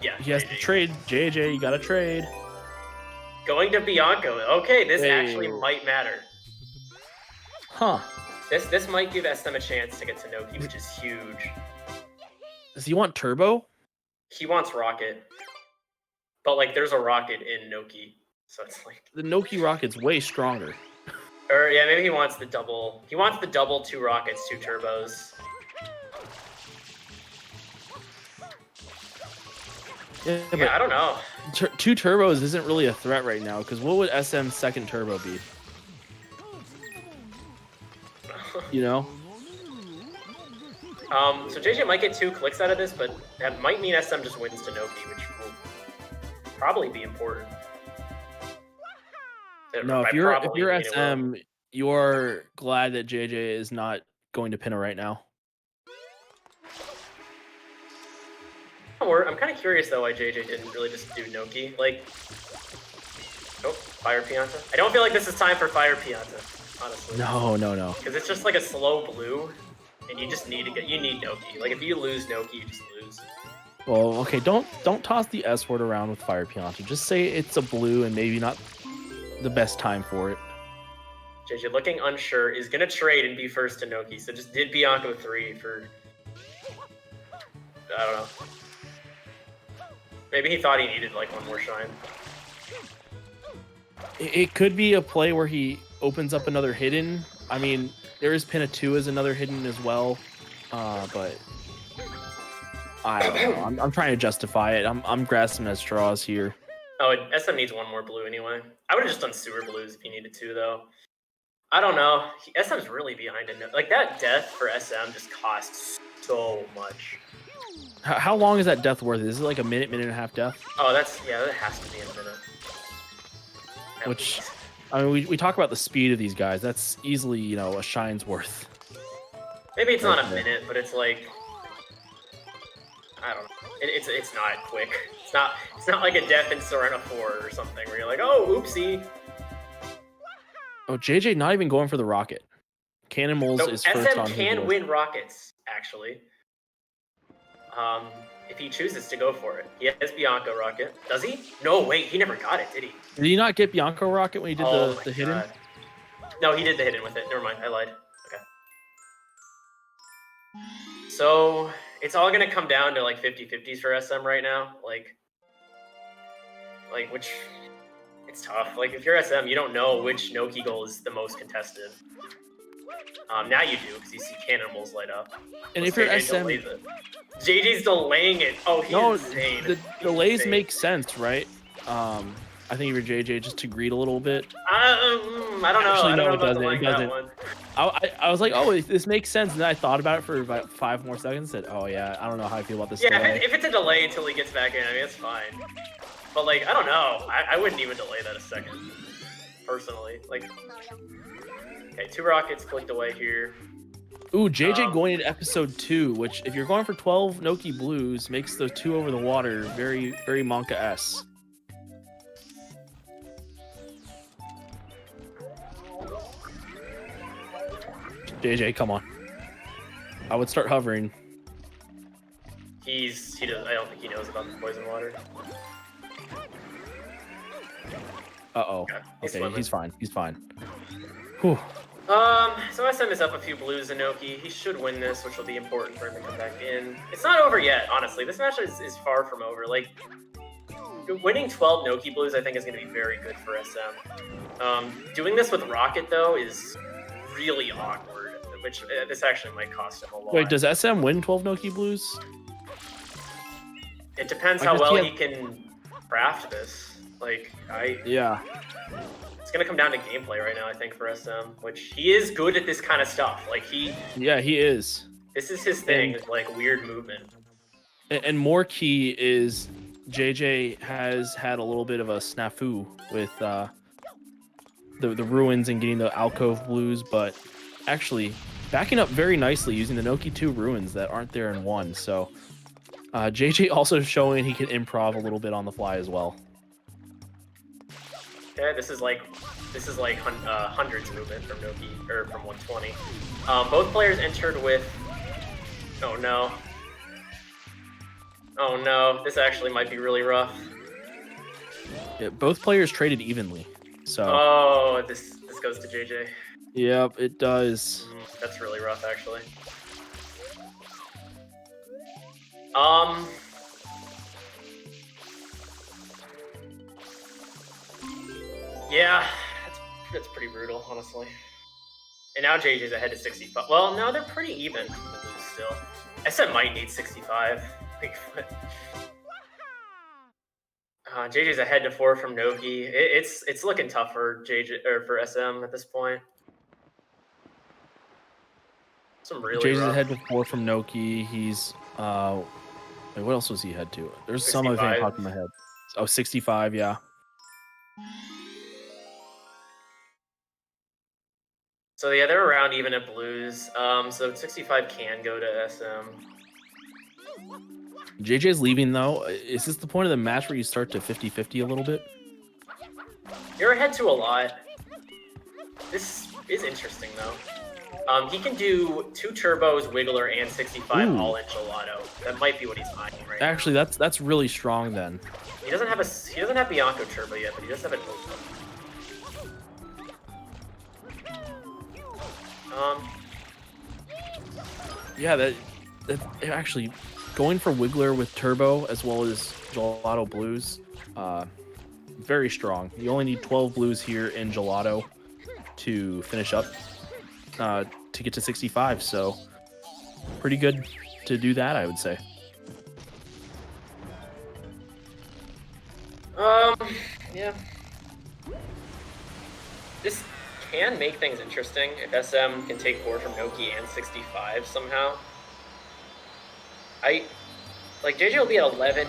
Yeah. He has to trade. JJ, you gotta trade. Going to Bianco. Okay, this actually might matter. Huh. This might give SM a chance to get to Noki, which is huge. Does he want Turbo? He wants Rocket. But like there's a Rocket in Noki. So it's like the Noki Rocket's way stronger. Or yeah, maybe he wants the double. He wants the double 2 Rockets, 2 turbos. Yeah, I don't know. 2 turbos isn't really a threat right now, because what would SM's second turbo be? You know? So JJ might get 2 clicks out of this, but that might mean SM just wins to Noki, which will probably be important. No, if you're SM, you're glad that JJ is not going to Pinna right now. I'm kind of curious though why JJ didn't really just do Noki. Like, oh, Fire Pianta. I don't feel like this is time for Fire Pianta, honestly. No. Because it's just like a slow blue, and you just need you need Noki. Like if you lose Noki, you just lose. Well, okay, don't toss the S word around with Fire Pianta. Just say it's a blue and maybe not the best time for it. JJ looking unsure, is gonna trade and be first to Noki, so just did Bianco 3 for, I don't know. Maybe he thought he needed like one more shine. It could be a play where he opens up another hidden. I mean, there is Pinna 2 as another hidden as well, but I don't know. I'm trying to justify it. I'm grasping at straws here. Oh, SM needs one more blue anyway. I would have just done sewer blues if he needed to, though. I don't know. SM's really behind it. Like, that death for SM just costs so much. How long is that death worth? Is it like a minute and a half death? Oh, that has to be a minute. Which, I mean, we talk about the speed of these guys. That's easily, you know, a shine's worth. Maybe it's not a minute, but it's like, I don't know. It's not quick. It's not like a death in Serena 4 or something where you're like, oh, oopsie. Oh, JJ not even going for the rocket. Cannonballs So is first on SM his can list. win rockets, actually. If he chooses to go for it. He has Bianco rocket. Does he? No, wait, he never got it, did he? Did he not get Bianco rocket when he did the hidden? God. No, he did the hidden with it. Never mind, I lied. Okay. So it's all gonna come down to like 50-50s for SM right now. Like which it's tough. Like if you're SM, you don't know which Noki goal is the most contested. Now you do because you see cannonballs light up. And if you're SM, JJ's delaying it. Oh, he's insane. The delays make sense, right? I think if you're JJ, just to greed a little bit. I don't know. Actually, I don't no, know it about doesn't. delaying It doesn't. that one. I was like, oh, this makes sense. And then I thought about it for about 5 more seconds. Said, oh yeah, I don't know how I feel about this. Yeah, delay. if it's a delay until he gets back in, I mean, it's fine. But like, I don't know. I wouldn't even delay that a second, personally. Like, okay, 2 rockets clicked away here. Ooh, JJ going into episode 2, which if you're going for 12 Noki blues, makes the 2 over the water very, very Monka-esque. JJ, come on. I would start hovering. He does. I don't think he knows about the poison water. Uh-oh. Okay, Okay, he's fine. He's fine. Whew. So SM is up a few blues in Noki. He should win this, which will be important for him to come back in. It's not over yet, honestly. This match is far from over. Like, winning 12 Noki blues, I think, is going to be very good for SM. Doing this with Rocket, though, is really awkward, which this actually might cost him a lot. Wait, does SM win 12 Noki blues? It depends how well he can craft this. Like, Yeah. It's going to come down to gameplay right now, I think, for SM, which he is good at this kind of stuff. Like, Yeah, he is. This is his thing, is like weird movement. And more key is JJ has had a little bit of a snafu with the ruins and getting the alcove blues, but actually backing up very nicely using the Noki 2 ruins that aren't there in 1. So JJ also showing he can improv a little bit on the fly as well. Yeah, this is like hundreds movement from Noki, or from 120. Both players entered with. Oh no. Oh no, this actually might be really rough. Yeah, both players traded evenly. So. Oh, this goes to JJ. Yep, it does. That's really rough, actually. Yeah, that's pretty brutal, honestly. And now JJ's ahead to 65. Well, no, they're pretty even still. SM might need 65. JJ's ahead to 4 from Noki. It's looking tough for JJ or for SM at this point. Some really JJ's rough. ahead to 4 from Noki. He's wait, what else was he head to? There's 65. some other thing popped in my head. Oh, 65, yeah. So yeah, they're around even at blues. So 65 can go to SM. JJ's leaving though. Is this the point of the match where you start to 50-50 a little bit? You're ahead to a lot. This is interesting though. He can do 2 turbos, Wiggler, and 65 Ooh. all in gelato. That might be what he's eyeing right now. Actually, that's really strong then. He doesn't have Bianco turbo yet, but he does have an open. Yeah, that actually going for Wiggler with turbo as well as gelato blues, very strong. You only need 12 blues here in gelato to finish up to get to 65. So pretty good to do that, I would say. Yeah. This can make things interesting if SM can take 4 from Noki and 65 somehow. JJ will be at 11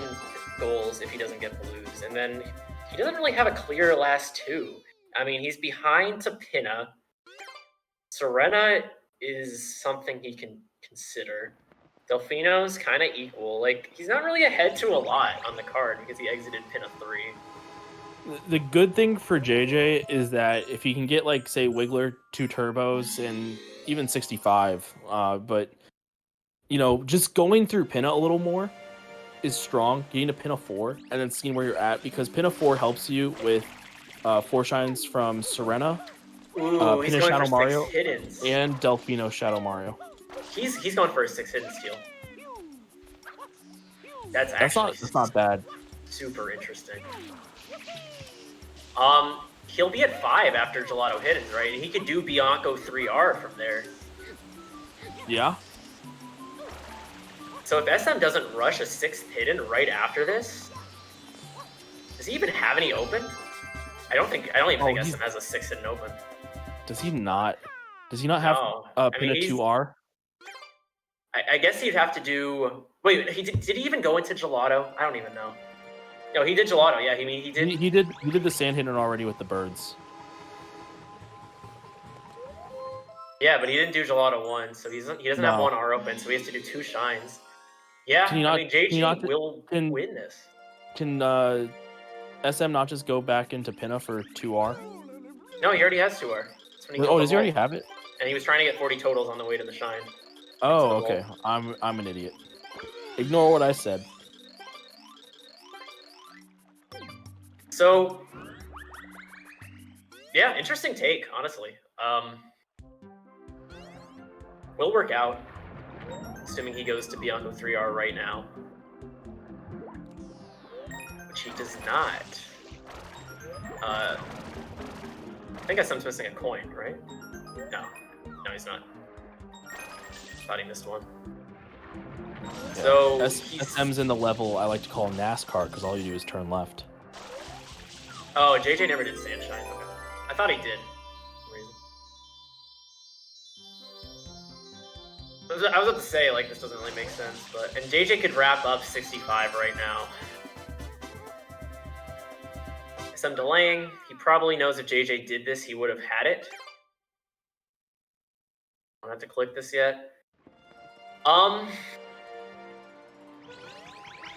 goals if he doesn't get blues, and then he doesn't really have a clear last 2. I mean, he's behind to Pinna. Serena is something he can consider. Delfino's kind of equal. Like, he's not really ahead to a lot on the card because he exited Pinna 3. The good thing for JJ is that if he can get, like, say, Wiggler 2 turbos and even 65, but, you know, just going through Pinna a little more is strong. Getting to Pinna 4 and then seeing where you're at, because Pinna 4 helps you with 4 shines from Serena, Ooh, he's Pinna going Shadow for Mario, 6 hiddens. and Delfino Shadow Mario. He's going for a 6 hidden steal. That's not bad. Super interesting. He'll be at 5 after Gelato hiddens, right? He could do Bianco 3R from there. Yeah. So if SM doesn't rush a 6th hidden right after this, does he even have any open? I don't even think SM has a 6th hidden open. Does he not? Does he not have Pinna 2R? I guess he'd have to do. Wait, did he even go into Gelato? I don't even know. No, he did Gelato. Yeah, he did. He did the sand hidden already with the birds. Yeah, but he didn't do Gelato 1, so he doesn't have 1 R open, so he has to do 2 shines. Yeah, JG will win this. Can SM not just go back into Pinna for 2R? No, he already has 2R. Does he already have it? And he was trying to get 40 totals on the way to the shine. Oh, okay. I'm an idiot. Ignore what I said. So, yeah, interesting take, honestly. Will work out, assuming he goes to Bianco 3R right now. Which he does not. I think SM's missing a coin, right? No, he's not. Thought he missed one. Yeah. So SM's in the level I like to call NASCAR because all you do is turn left. Oh, JJ never did Sandshine. Okay. I thought he did. For some reason. I was about to say, like, this doesn't really make sense, but... And JJ could wrap up 65 right now. Some delaying. He probably knows if JJ did this, he would have had it. I don't have to click this yet.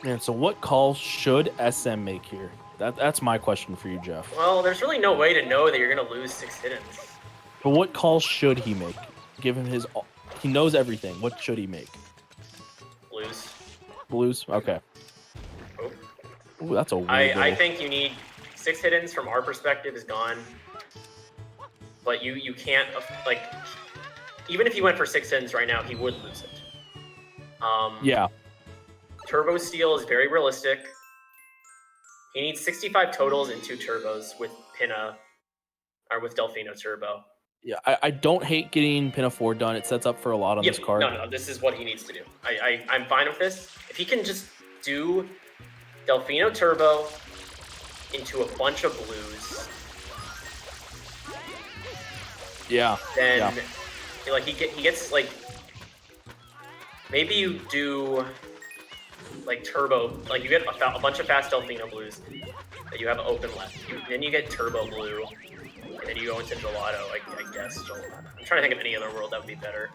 Man, so what call should SM make here? That's my question for you, Jeff. Well, there's really no way to know that you're going to lose 6 hiddens. But what call should he make? Give him his... He knows everything. What should he make? Blues. Blues? Okay. Oh. Ooh, that's a weird I think you need 6 hiddens from our perspective is gone. But you can't... Like, even if he went for 6 hiddens right now, he would lose it. Yeah. Turbo Steel is very realistic. He needs 65 totals and 2 turbos with Pinna, or with Delfino Turbo. Yeah, I don't hate getting Pinna 4 done. It sets up for a lot on this card. No, this is what he needs to do. I'm fine with this. If he can just do Delfino Turbo into a bunch of blues, then like he gets like, maybe you do like turbo, like you get a bunch of fast Delfino blues that you have open left. Then you get turbo blue, and then you go into Gelato, I guess. I'm trying to think of any other world that would be better.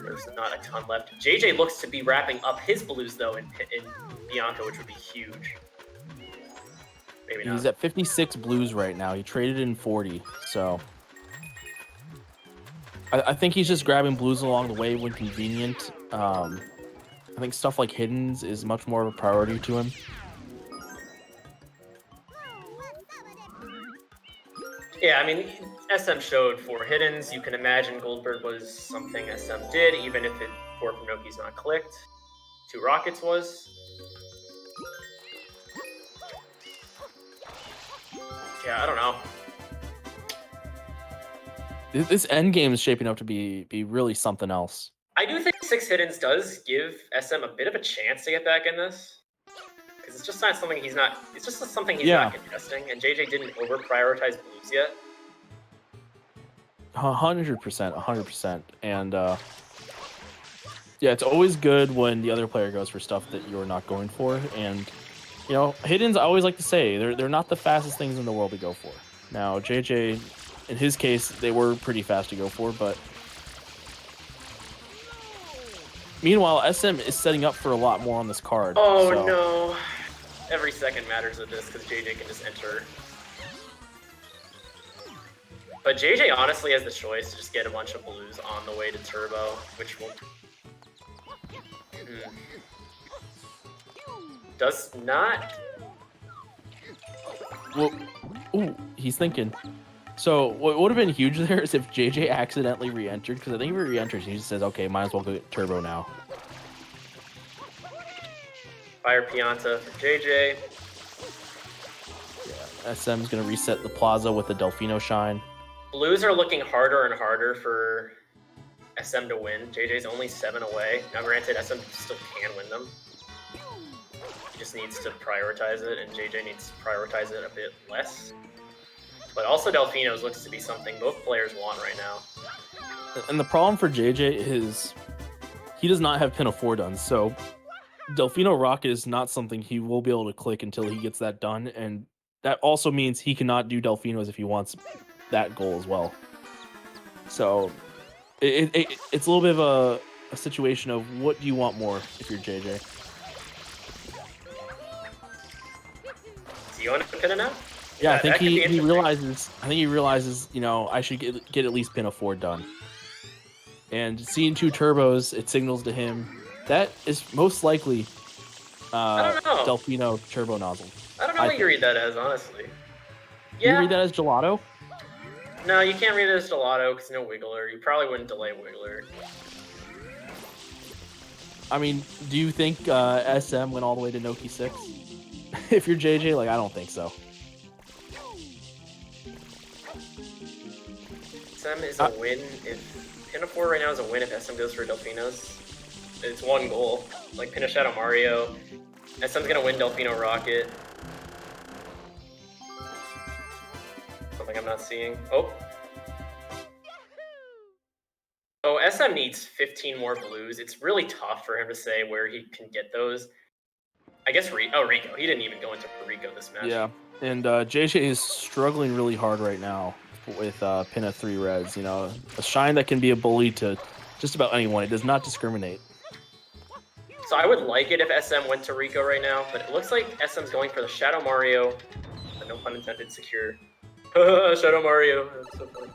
There's not a ton left. JJ looks to be wrapping up his blues, though, in Bianca, which would be huge. Maybe not. He's at 56 blues right now. He traded in 40, so... I think he's just grabbing blues along the way when convenient. I think stuff like hiddens is much more of a priority to him. Yeah, I mean, SM showed 4 hiddens. You can imagine Goldberg was something SM did, even if it 4 from Noki's not clicked. 2 rockets was. Yeah, I don't know. This end game is shaping up to be really something else. I do think 6 hiddens does give SM a bit of a chance to get back in this. Because it's just not something he's not... It's just something he's not contesting, and JJ didn't over-prioritize blues yet. 100%, 100%. And, yeah, it's always good when the other player goes for stuff that you're not going for. And, you know, hiddens, I always like to say, they're not the fastest things in the world to go for. Now, JJ... In his case, they were pretty fast to go for, but... Meanwhile, SM is setting up for a lot more on this card. Oh, so... no. Every second matters with this, because JJ can just enter. But JJ honestly has the choice to just get a bunch of blues on the way to Turbo, which will... Does not... Well, ooh, he's thinking... So, what would have been huge there is if JJ accidentally re-entered, because I think if he re-enters, he just says, okay, might as well go get Turbo now. Fire Pianta for JJ. Yeah, SM's going to reset the plaza with the Delfino Shine. Blues are looking harder and harder for SM to win. JJ's only 7 away. Now, granted, SM still can win them. He just needs to prioritize it, and JJ needs to prioritize it a bit less. But also Delfino's looks to be something both players want right now. And the problem for JJ is he does not have pin of 4 done, so Delfino Rocket is not something he will be able to click until he gets that done, and that also means he cannot do Delfinos if he wants that goal as well. So it's a little bit of a situation of what do you want more if you're JJ. Do you want to pin it now? Yeah, I think he realizes. I think he realizes. You know, I should get at least pin a 4 done. And seeing 2 turbos, it signals to him that is most likely I don't know. Delfino turbo nozzle. I don't know what you read that as, honestly. Yeah. You read that as gelato? No, you can't read it as gelato because no wiggler. You probably wouldn't delay wiggler. I mean, do you think SM went all the way to Noki 6? If you're JJ, like, I don't think so. SM is a win if Pin 4 right now is a win if SM goes for Delfinos. It's 1 goal. Like Pin Shadow Mario. SM's gonna win Delfino Rocket. Something I'm not seeing. Oh. So SM needs 15 more blues. It's really tough for him to say where he can get those. I guess Rico. He didn't even go into Rico this match. Yeah, and JJ is struggling really hard right now with Pin of 3 reds. You know, a shine that can be a bully to just about anyone. It does not discriminate. So I would like it if SM went to Rico right now, but it looks like SM's going for the Shadow Mario. No pun intended, secure. Shadow Mario. That's so funny.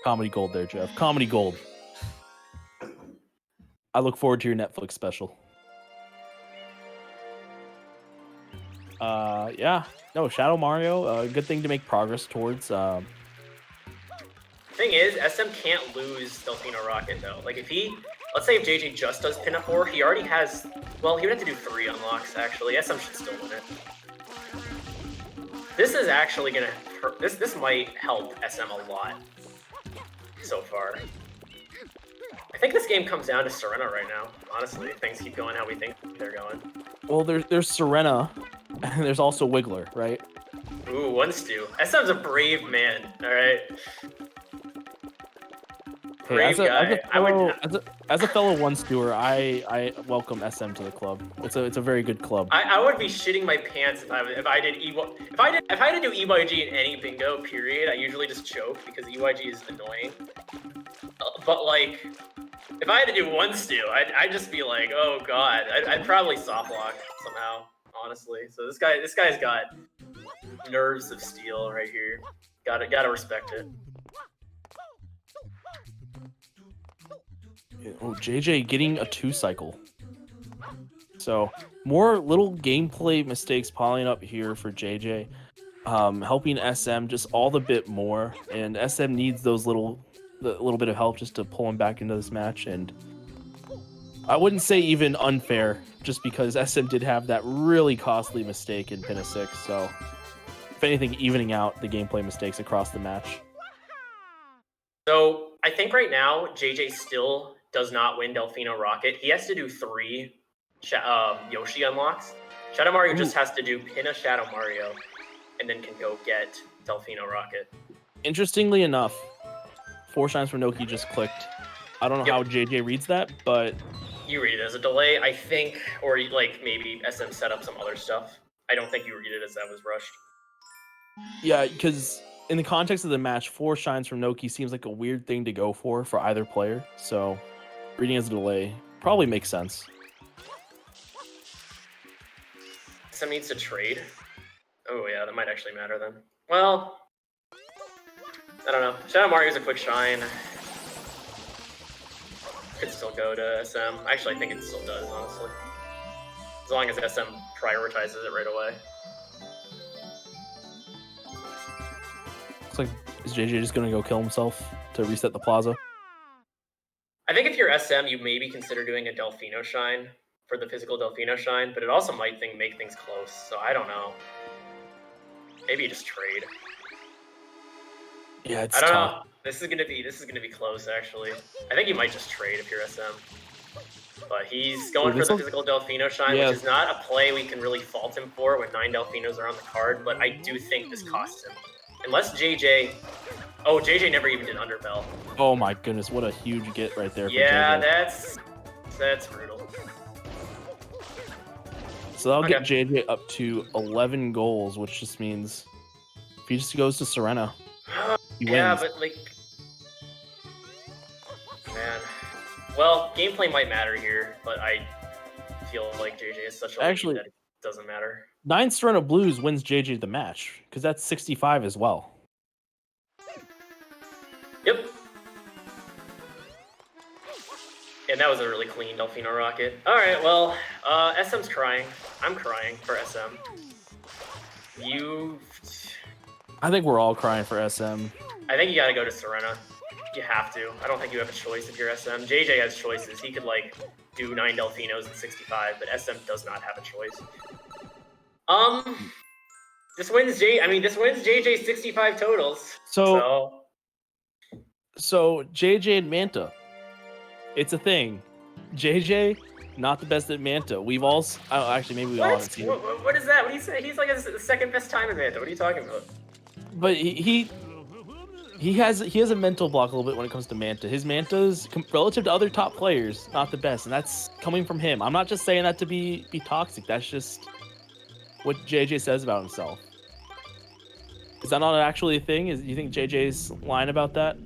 Comedy gold there, Jeff. Comedy gold. I look forward to your Netflix special. Yeah. No, Shadow Mario, good thing to make progress towards. Thing is, SM can't lose Delfino Rocket, though. Like, if he... Let's say if JJ just does Pin 4, he already has... Well, he would have to do 3 unlocks, actually. SM should still win it. This is actually gonna... This might help SM a lot so far. I think this game comes down to Serena right now, honestly. If things keep going how we think they're going. Well, there's Serena, and there's also Wiggler, right? Ooh, 1 stew. SM's a brave man, alright? Brave guy. I would. As a fellow one stewer, I welcome SM to the club. It's a very good club. I would be shitting my pants if I did if I had to do EYG in any bingo period. I usually just choke because EYG is annoying. But like, if I had to do one stew, I'd just be like, oh god, I'd probably soft lock somehow. Honestly, so this guy's got nerves of steel right here. Gotta respect it. Oh, JJ getting a 2-cycle. So more little gameplay mistakes piling up here for JJ, helping SM just all the bit more, and SM needs those little bit of help just to pull him back into this match. And I wouldn't say even unfair, just because SM did have that really costly mistake in Pin 6. So if anything, evening out the gameplay mistakes across the match. So I think right now JJ still does not win Delfino Rocket. He has to do 3 Yoshi unlocks. Shadow Mario just has to do pin a Shadow Mario, and then can go get Delfino Rocket. Interestingly enough, 4 Shines for Noki just clicked. I don't know how JJ reads that, but you read it as a delay, I think, or like maybe SM set up some other stuff. I don't think you read it as that was rushed. Yeah, because in the context of the match, 4 Shines from Noki seems like a weird thing to go for either player. So reading as a delay probably makes sense. SM needs to trade. Oh yeah, that might actually matter then. Well, I don't know. Shadow Mario's a quick shine. Could still go to SM. Actually, I think it still does, honestly. As long as SM prioritizes it right away. Looks like, is JJ just gonna go kill himself to reset the plaza? I think if you're SM, you maybe consider doing a Delfino Shine for the physical Delfino Shine, but it also might make things close, so I don't know. Maybe you just trade. Yeah, it's I don't tough. know. This is gonna be close, actually. I think you might just trade if you're SM. But he's going for the physical Delfino Shine, which is not a play we can really fault him for when 9 Delfinos are on the card, but I do think this costs him. Unless JJ... Oh, JJ never even did Underbell. Oh my goodness, what a huge get right there for yeah, JJ. that's brutal. So that'll get JJ up to 11 goals, which just means if he just goes to Serena, he wins. Yeah, but like... Man. Well, gameplay might matter here, but I feel like JJ is such a lead that it doesn't matter. 9 Serena Blues wins JJ the match, because that's 65 as well. Yep. And that was a really clean Delfino Rocket. Alright, well, SM's crying. I'm crying for SM. I think we're all crying for SM. I think you gotta go to Serena. You have to. I don't think you have a choice if you're SM. JJ has choices. He could, like, do 9 Delfinos at 65, but SM does not have a choice. This wins JJ 65 totals. So JJ and Manta. It's a thing. JJ, not the best at Manta. We've all... actually, maybe we all haven't seen it. What is that? What do you say? He's like the second best time in Manta. What are you talking about? But he has a mental block a little bit when it comes to Manta. His Manta's, relative to other top players, not the best. And that's coming from him. I'm not just saying that to be toxic. That's just what JJ says about himself. Is that not actually a thing? Do you think JJ's lying about that?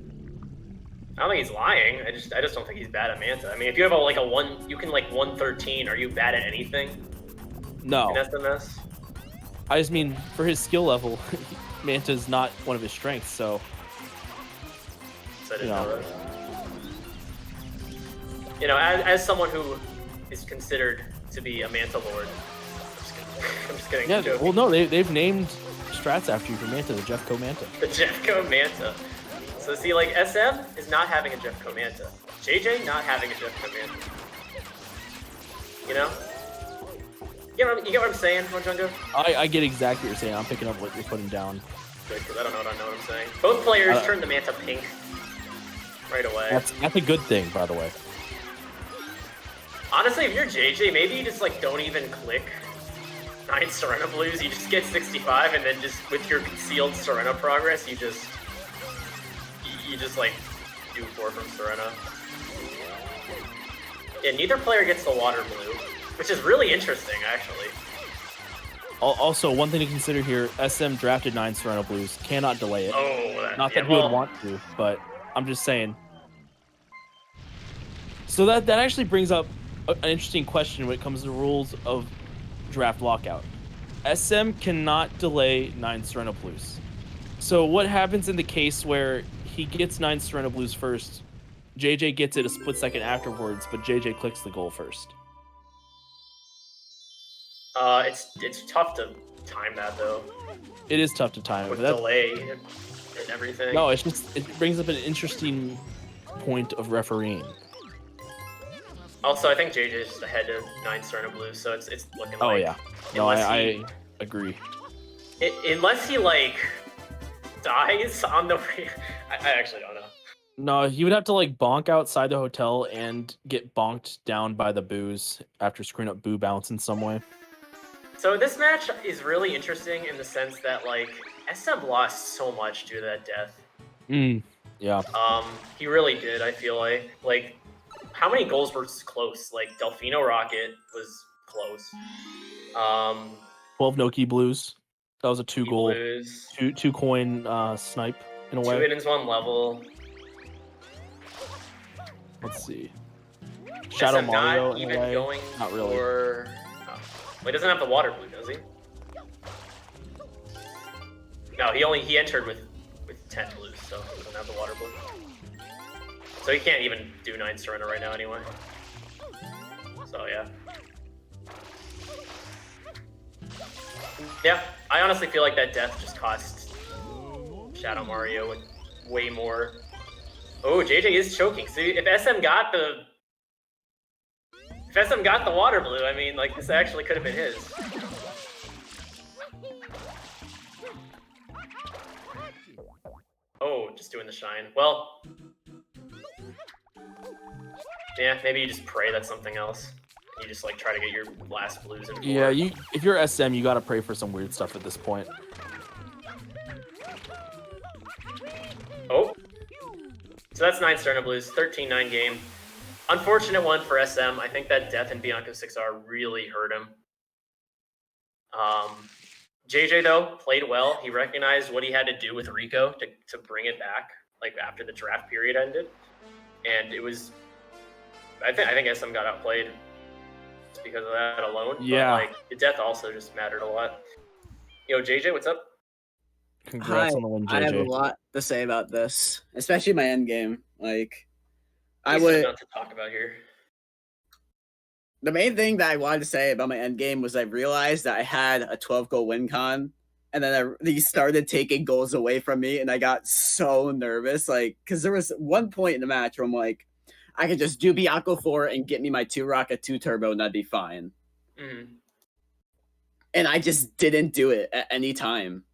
I don't think he's lying. I just don't think he's bad at Manta. I mean, if you have you can 113. Are you bad at anything? No. In SMS? I just mean for his skill level, Manta's not one of his strengths. So I didn't know that. You know, as someone who is considered to be a Manta lord, I'm just kidding. Yeah. Well, no, they've named strats after you for Manta, the Jeffco Manta. The Jeffco Manta. So see, like, SM is not having a Jeffco Manta. JJ not having a Jeffco Manta. You know? You get what I'm saying, Monjungo? I get exactly what you're saying. I'm picking up what you're putting down. Good, because I don't know what I'm saying. Both players turn the Manta pink right away. That's a good thing, by the way. Honestly, if you're JJ, maybe you just, like, don't even click 9 Serena Blues. You just get 65, and then just with your concealed Serena progress, you just like do 4 from Serena. Yeah, neither player gets the water blue, which is really interesting, actually. Also, one thing to consider here: SM drafted 9 Serena Blues, cannot delay it. Oh, Not that he would want to, but I'm just saying. So that actually brings up an interesting question when it comes to the rules of draft lockout. SM cannot delay 9 Serena Blues. So what happens in the case where he gets 9 Serena Blues first, JJ gets it a split second afterwards, but JJ clicks the goal first? It's tough to time that though. It is tough to time with it. Delay and everything. No, it's just it brings up an interesting point of refereeing. Also, I think JJ is just ahead of 9 Serena Blues, so it's looking like. Oh yeah, no, I agree. Unless he like dies on the. I actually don't know. No, he would have to like bonk outside the hotel and get bonked down by the booze after screwing up boo bounce in some way. So this match is really interesting in the sense that like SM lost so much due to that death. Yeah. He really did. I feel like how many goals were close? Like Delfino Rocket was close. 12 Noki Blues. That was a 2-goal, Blues. two coin snipe in a way. 2 innings, 1 level. Let's see. Shadow SM Mario not in even a way. going Not really. for. Oh. Well, he doesn't have the water blue, does he? No, he entered with 10 blues, so he doesn't have the water blue. So he can't even do 9 Serena right now anyway. So yeah. Yeah, I honestly feel like that death just cost Shadow Mario way more. Oh, JJ is choking. See, if SM got the water blue, I mean, like this actually could have been his. Oh, just doing the shine. Well, yeah, maybe you just pray that's something else. You just like try to get your last blues in. Yeah, if you're SM, you gotta pray for some weird stuff at this point. Oh, so that's 9 Serena Blues, 13-9 game. Unfortunate one for SM. I think that death in Bianco 6R really hurt him. JJ though played well. He recognized what he had to do with Rico to bring it back, like after the draft period ended, and it was. I think SM got outplayed just because of that alone. Yeah. But, like the death also just mattered a lot. Yo, JJ, what's up? Congrats on the win, JJ. I have a lot to say about this, especially my end game. Like, I would not to talk about here. The main thing that I wanted to say about my end game was I realized that I had a 12-goal win con, and then they started taking goals away from me, and I got so nervous. Like, because there was one point in the match where I'm like, I could just do Bianco 4 and get me my 2-rocket 2-turbo, and that'd be fine. Mm-hmm. And I just didn't do it at any time.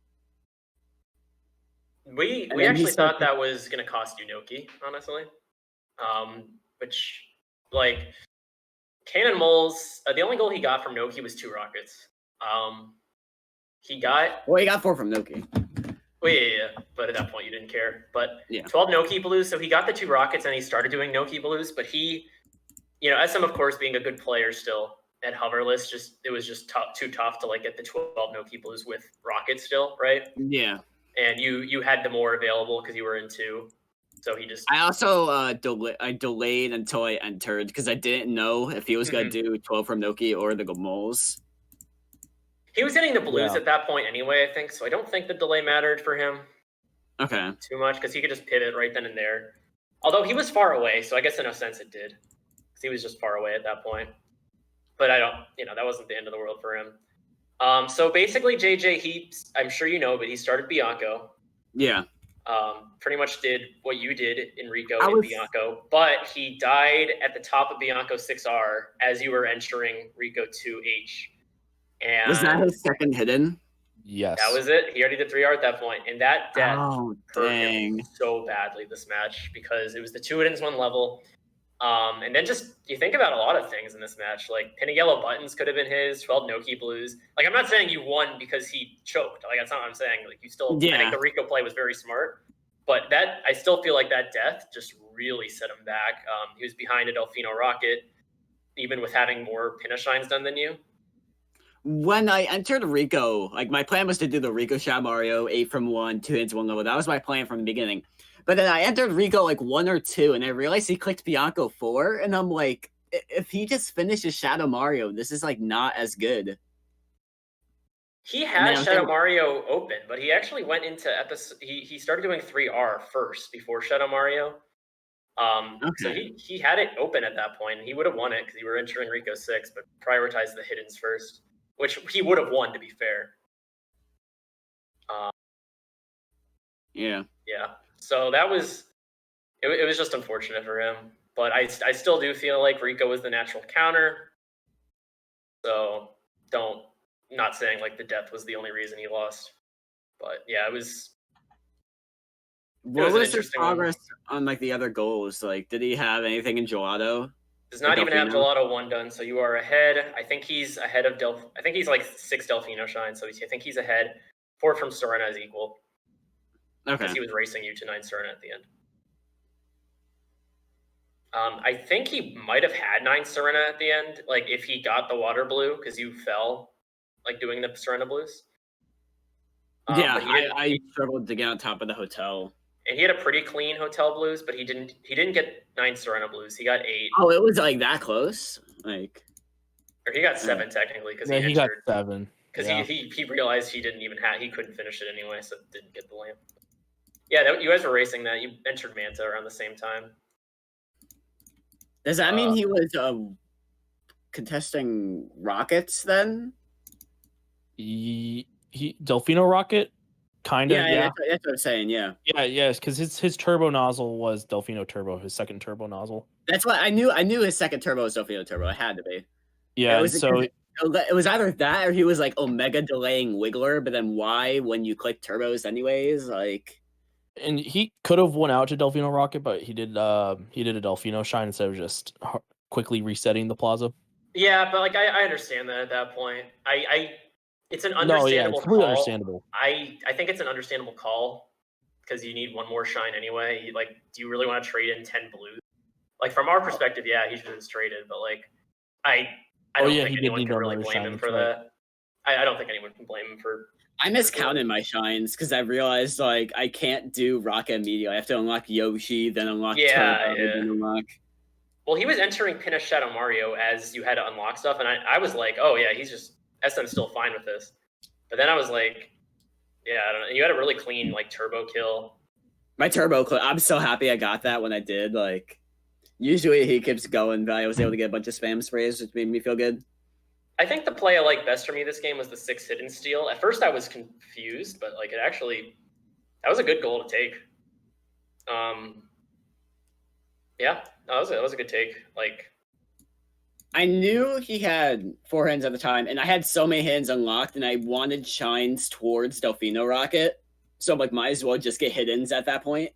We actually thought that was going to cost you Noki, honestly. Which, like, Cannon Moles, the only goal he got from Noki was 2 rockets. He got 4 from Noki. Oh, yeah. But at that point, you didn't care. But yeah. 12 Noki Blues, so he got the 2 rockets and he started doing Noki Blues, but he, SM, of course, being a good player still at hoverless, it was just too tough to, like, get the 12 Noki Blues with rockets still, right? Yeah. And you had the more available because you were in 2. So he just. I also delayed until I entered because I didn't know if he was gonna do 12 from Noki or the moles. He was getting the blues at that point anyway, I think. So I don't think the delay mattered for him. Okay. Too much because he could just pivot right then and there. Although he was far away, so I guess in a sense it did, because he was just far away at that point. But I don't, that wasn't the end of the world for him. So basically, JJ, I'm sure you know, but he started Bianco. Yeah. Pretty much did what you did in Rico and Bianco, but he died at the top of Bianco 6R as you were entering Rico 2H. And was that his second hidden? Yes. That was it. He already did 3R at that point, and that death hurt him so badly this match because it was the 2 innings 1 level. And then just you think about a lot of things in this match, like pinning yellow buttons could have been his, 12 Noki Blues. Like, I'm not saying you won because he choked. Like, that's not what I'm saying. Like, you still, I think the Rico play was very smart. but that I still feel like that death just really set him back. He was behind a Delfino Rocket, even with having more Pinna Shines done than you. When I entered Rico, like my plan was to do the Rico Shot Mario 8 from 1, 2 hits, 1 level. That was my plan from the beginning. But then I entered Rico like 1 or 2, and I realized he clicked Bianco 4, and I'm like, if he just finishes Shadow Mario, this is like not as good. He had Shadow Mario open, but he actually went into episode. He started doing 3R first before Shadow Mario. So he had it open at that point, and he would have won it because you were entering Rico 6, but prioritized the hiddens first, which he would have won, to be fair. Yeah. So that was it was just unfortunate for him, but I still do feel like Rico was the natural counter. So not saying like the death was the only reason he lost, but yeah, it was. What was his progress on like the other goals? Like, did he have anything in Gelato? Does not even have Gelato 1 done, so you are ahead. I think he's ahead of I think he's like 6 Delfino Shines, so I think he's ahead. 4 from Serena is equal. Okay. Because he was racing you to 9 Serena at the end. I think he might have had 9 Serena at the end, like if he got the water blue, because you fell, like doing the Serena blues. Yeah, I struggled to get on top of the hotel. And he had a pretty clean hotel blues, but he didn't get 9 Serena blues. He got 8. Oh, it was like that close? Like, or he got 7 technically, because he got 7. Because he realized he couldn't finish it anyway, so didn't get the lamp. Yeah, you guys were racing that. You entered Manta around the same time. Does that mean he was contesting Rockets then? Delfino Rocket? Kind of, yeah. That's what I'm saying, yeah. Yes, because his turbo nozzle was Delfino Turbo, his second turbo nozzle. That's what I knew. I knew his second turbo was Delfino Turbo. It had to be. Yeah, it was either that or he was like Omega delaying Wiggler, but then why when you click turbos anyways? Like, and he could have won out to Delfino Rocket, but he did a Delfino Shine instead of just quickly resetting the plaza. Yeah, but like I understand that at that point. It's an understandable call. Understandable. I think it's an understandable call because you need one more shine anyway. Like, do you really want to trade in 10 blues? Like from our perspective, yeah, he should have traded, but like I don't think anyone can really blame him for that. I don't think anyone can blame him for. I miscounted my shines because I realized like I can't do Rocket immediately. I have to unlock Yoshi, then unlock Turbo, then unlock. Well, he was entering Pinna Shadow Mario as you had to unlock stuff, and I was like, oh yeah, he's just SM's still fine with this. But then I was like, yeah, I don't know. You had a really clean like turbo kill. My turbo kill. I'm so happy I got that when I did. Like, usually he keeps going, but I was able to get a bunch of spam sprays, which made me feel good. I think the play I liked best for me this game was the 6 hidden steal. At first I was confused, but like that was a good goal to take. Yeah, that was a good take. Like, I knew he had 4 hens at the time, and I had so many hens unlocked, and I wanted shines towards Delfino Rocket, so I'm like, might as well just get hiddens at that point.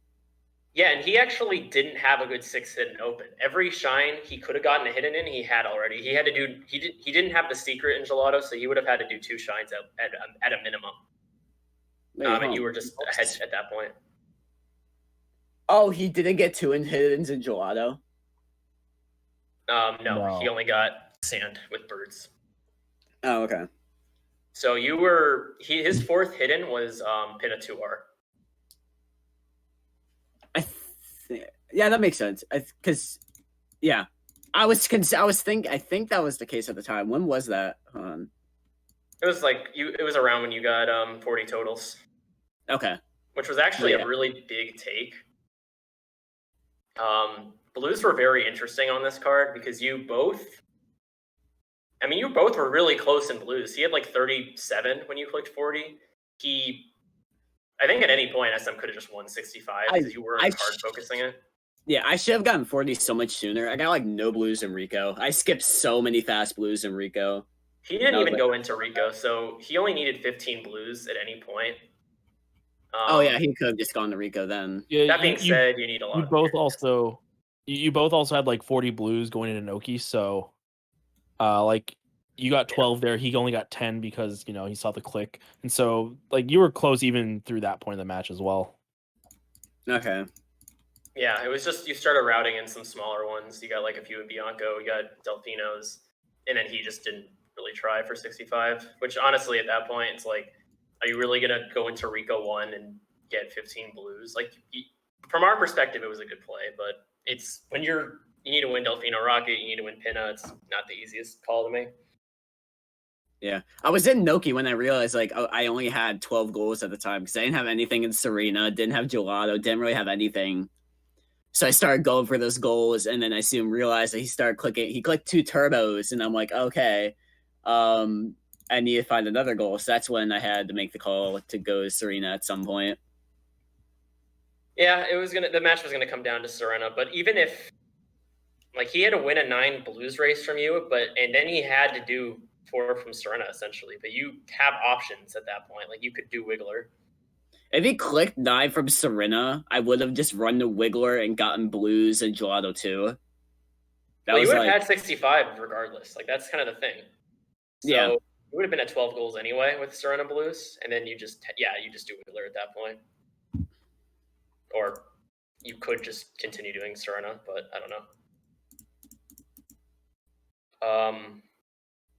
Yeah, and he actually didn't have a good 6 hidden open. Every shine he could have gotten a hidden in, he had already. He had to do. He didn't have the secret in Gelato, so he would have had to do 2 shines at a minimum. And you were just ahead at that point. Oh, he didn't get 2 hiddens in Gelato. No, he only got sand with birds. Oh, okay. So his 4th hidden was Pinna 2R. Yeah, that makes sense. I think that was the case at the time. When was that? It was like it was around when you got 40 totals. Okay. Which was actually a really big take. Blues were very interesting on this card because you both were really close in blues. He had like 37 when you clicked 40. I think at any point SM could have just won 65 because you weren't hard focusing it. Yeah, I should have gotten 40 so much sooner. I got like no blues in Rico. I skipped so many fast blues in Rico. He didn't even go into Rico, so he only needed 15 blues at any point. Oh yeah, he could have just gone to Rico then. Yeah, that being said, you need a lot. You both also had like 40 blues going into Noki, so like you got 12 there. He only got 10 because he saw the click, and so like you were close even through that point of the match as well. Okay. Yeah, it was just you started routing in some smaller ones. You got like a few of Bianco, you got Delfinos, and then he just didn't really try for 65. Which honestly, at that point, it's like, are you really gonna go into Rico 1 and get 15 blues? Like, from our perspective, it was a good play, but it's when you need to win Delfino Rocket, you need to win Pinna. It's not the easiest call to make. Yeah, I was in Noki when I realized like I only had 12 goals at the time because I didn't have anything in Serena, didn't have Gelato, didn't really have anything. So I started going for those goals, and then I soon realized that he started clicking. He clicked 2 turbos, and I'm like, okay, I need to find another goal. So that's when I had to make the call to go to Serena at some point. Yeah, the match was gonna come down to Serena, but even if like he had to win a 9 blues race from you, and then he had to do 4 from Serena essentially. But you have options at that point. Like you could do Wiggler. If he clicked 9 from Serena, I would have just run the Wiggler and gotten blues and Gelato too. Well, you would have had 65 regardless. Like that's kind of the thing. So yeah. it would have been at 12 goals anyway with Serena blues, and then you just do Wiggler at that point, or you could just continue doing Serena, but I don't know.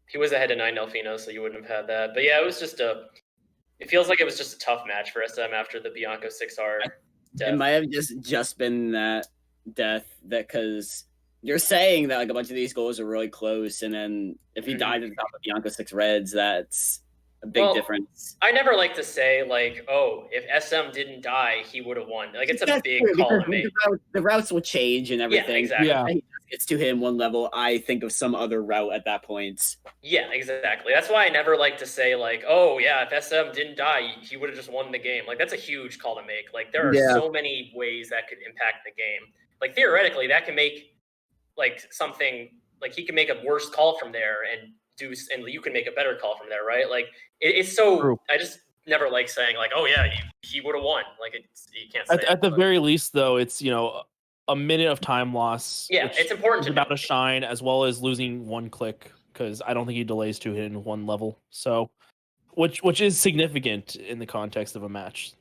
He was ahead to 9 Delfino, so you wouldn't have had that. But yeah, it feels like it was just a tough match for SM after the Bianco 6R death. It might have just been that death that because you're saying that like a bunch of these goals are really close, and then if he died at the top of Bianco 6 Reds, that's a big difference. I never like to say like, oh, if SM didn't die, he would have won. Like it's a big call to make. The routes will change and everything. Yeah, exactly. Yeah. It's to him one level. I think of some other route at that point. Yeah, exactly. That's why I never like to say like, oh yeah, if SM didn't die, he would have just won the game. Like that's a huge call to make. Like there are so many ways that could impact the game. Like theoretically, that can make like something like he can make a worse call from there and you can make a better call from there, right? Like it's so True. I just never like saying like, oh yeah, he would have won. Like you can't say at the very least though, it's a minute of time loss. Yeah, it's important to without a shine, as well as losing 1 click, because I don't think he delays 2 hit in 1 level. So, which is significant in the context of a match.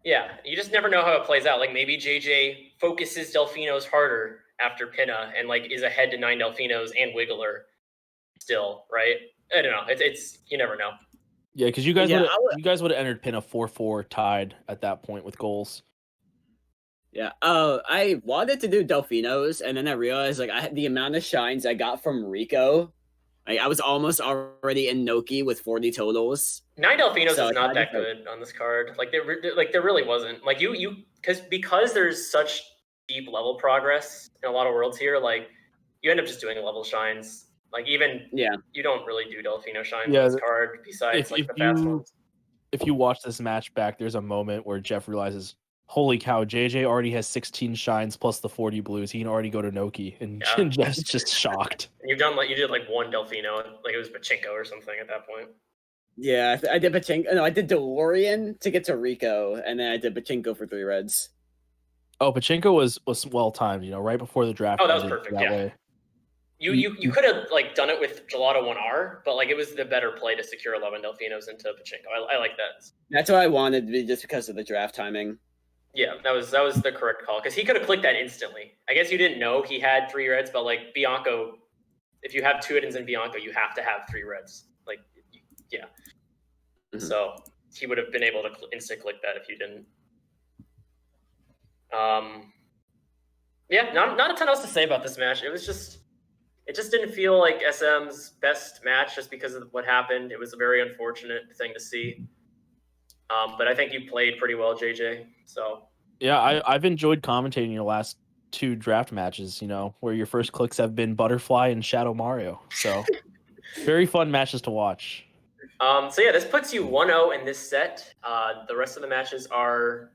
Yeah, you just never know how it plays out. Like maybe JJ focuses Delfinos harder after Pinna and like is ahead to 9 Delfinos and Wiggler still, right? I don't know. It's you never know. Yeah, because you guys would have entered Pinna 4-4 tied at that point with goals. Yeah. I wanted to do Delfinos, and then I realized like the amount of shines I got from Rico. I was almost already in Noki with 40 totals. 9 Delfinos is not that good on this card. Like there really wasn't. Like you because there's such deep level progress in a lot of worlds here. Like you end up just doing level shines. Like even you don't really do Delfino shines on this card besides the fast ones. If you watch this match back, there's a moment where Jeff realizes, holy cow, JJ already has 16 shines plus the 40 blues. He can already go to Noki, and Jeff's just shocked. And you did like 1 Delfino, like it was Pachinko or something at that point. Yeah, I did Pachinko. No, I did DeLorean to get to Rico, and then I did Pachinko for 3 Reds. Oh, Pachinko was well timed. Right before the draft. Oh, that was perfect. Yeah. You could have like done it with Gelato 1R, but like it was the better play to secure 11 Delfinos into Pachinko. I like that. That's what I wanted, just because of the draft timing. Yeah, that was the correct call because he could have clicked that instantly. I guess you didn't know he had 3 Reds, but like Bianco, if you have 2 hidden in Bianco, you have to have 3 Reds. Like, yeah. Mm-hmm. So he would have been able to instant click that if you didn't. Yeah, not a ton else to say about this match. It just didn't feel like SM's best match just because of what happened. It was a very unfortunate thing to see. But I think you played pretty well, JJ. So yeah, I've enjoyed commentating your last 2 draft matches, where your first clicks have been Butterfly and Shadow Mario. So very fun matches to watch. So yeah, this puts you 1-0 in this set. The rest of the matches are,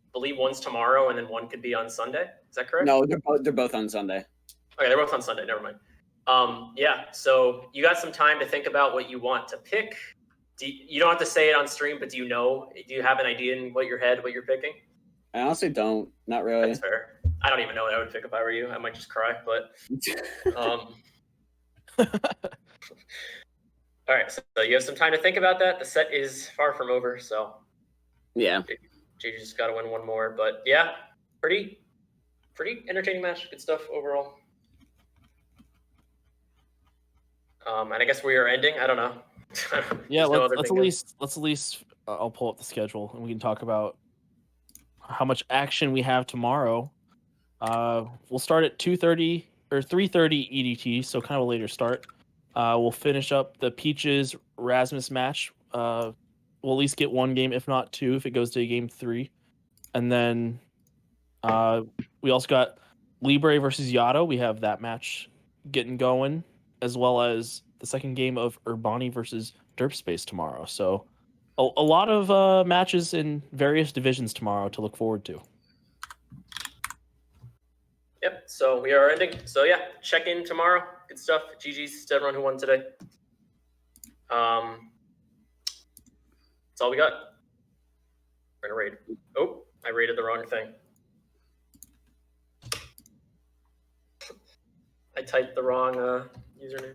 I believe one's tomorrow and then one could be on Sunday. Is that correct? No, they're both on Sunday. Okay, they're both on Sunday. Never mind. Yeah, so you got some time to think about what you want to pick. You don't have to say it on stream, but do you have an idea in what you're picking? I honestly don't. Not really. That's fair. I don't even know what I would pick if I were you. I might just cry, but all right, so you have some time to think about that. The set is far from over, so yeah. JJ just got to win one more. But yeah, pretty entertaining match. Good stuff overall. And I guess we are ending. I don't know. Yeah, There's no other let's bingo. at least I'll pull up the schedule and we can talk about how much action we have tomorrow. We'll start at 2:30 or 3:30 EDT, so kind of a later start. We'll finish up the Peaches Rasmus match. We'll at least get one game, if not two, if it goes to game 3. And then we also got Libre versus Yato. We have that match getting going, as well as the second game of Urbani versus Derp Space tomorrow. So a lot of matches in various divisions tomorrow to look forward to. Yep. So we are ending. So yeah, check in tomorrow. Good stuff. GG's to everyone who won today. That's all we got. We're gonna raid. Oh, I raided the wrong thing. I typed the wrong username.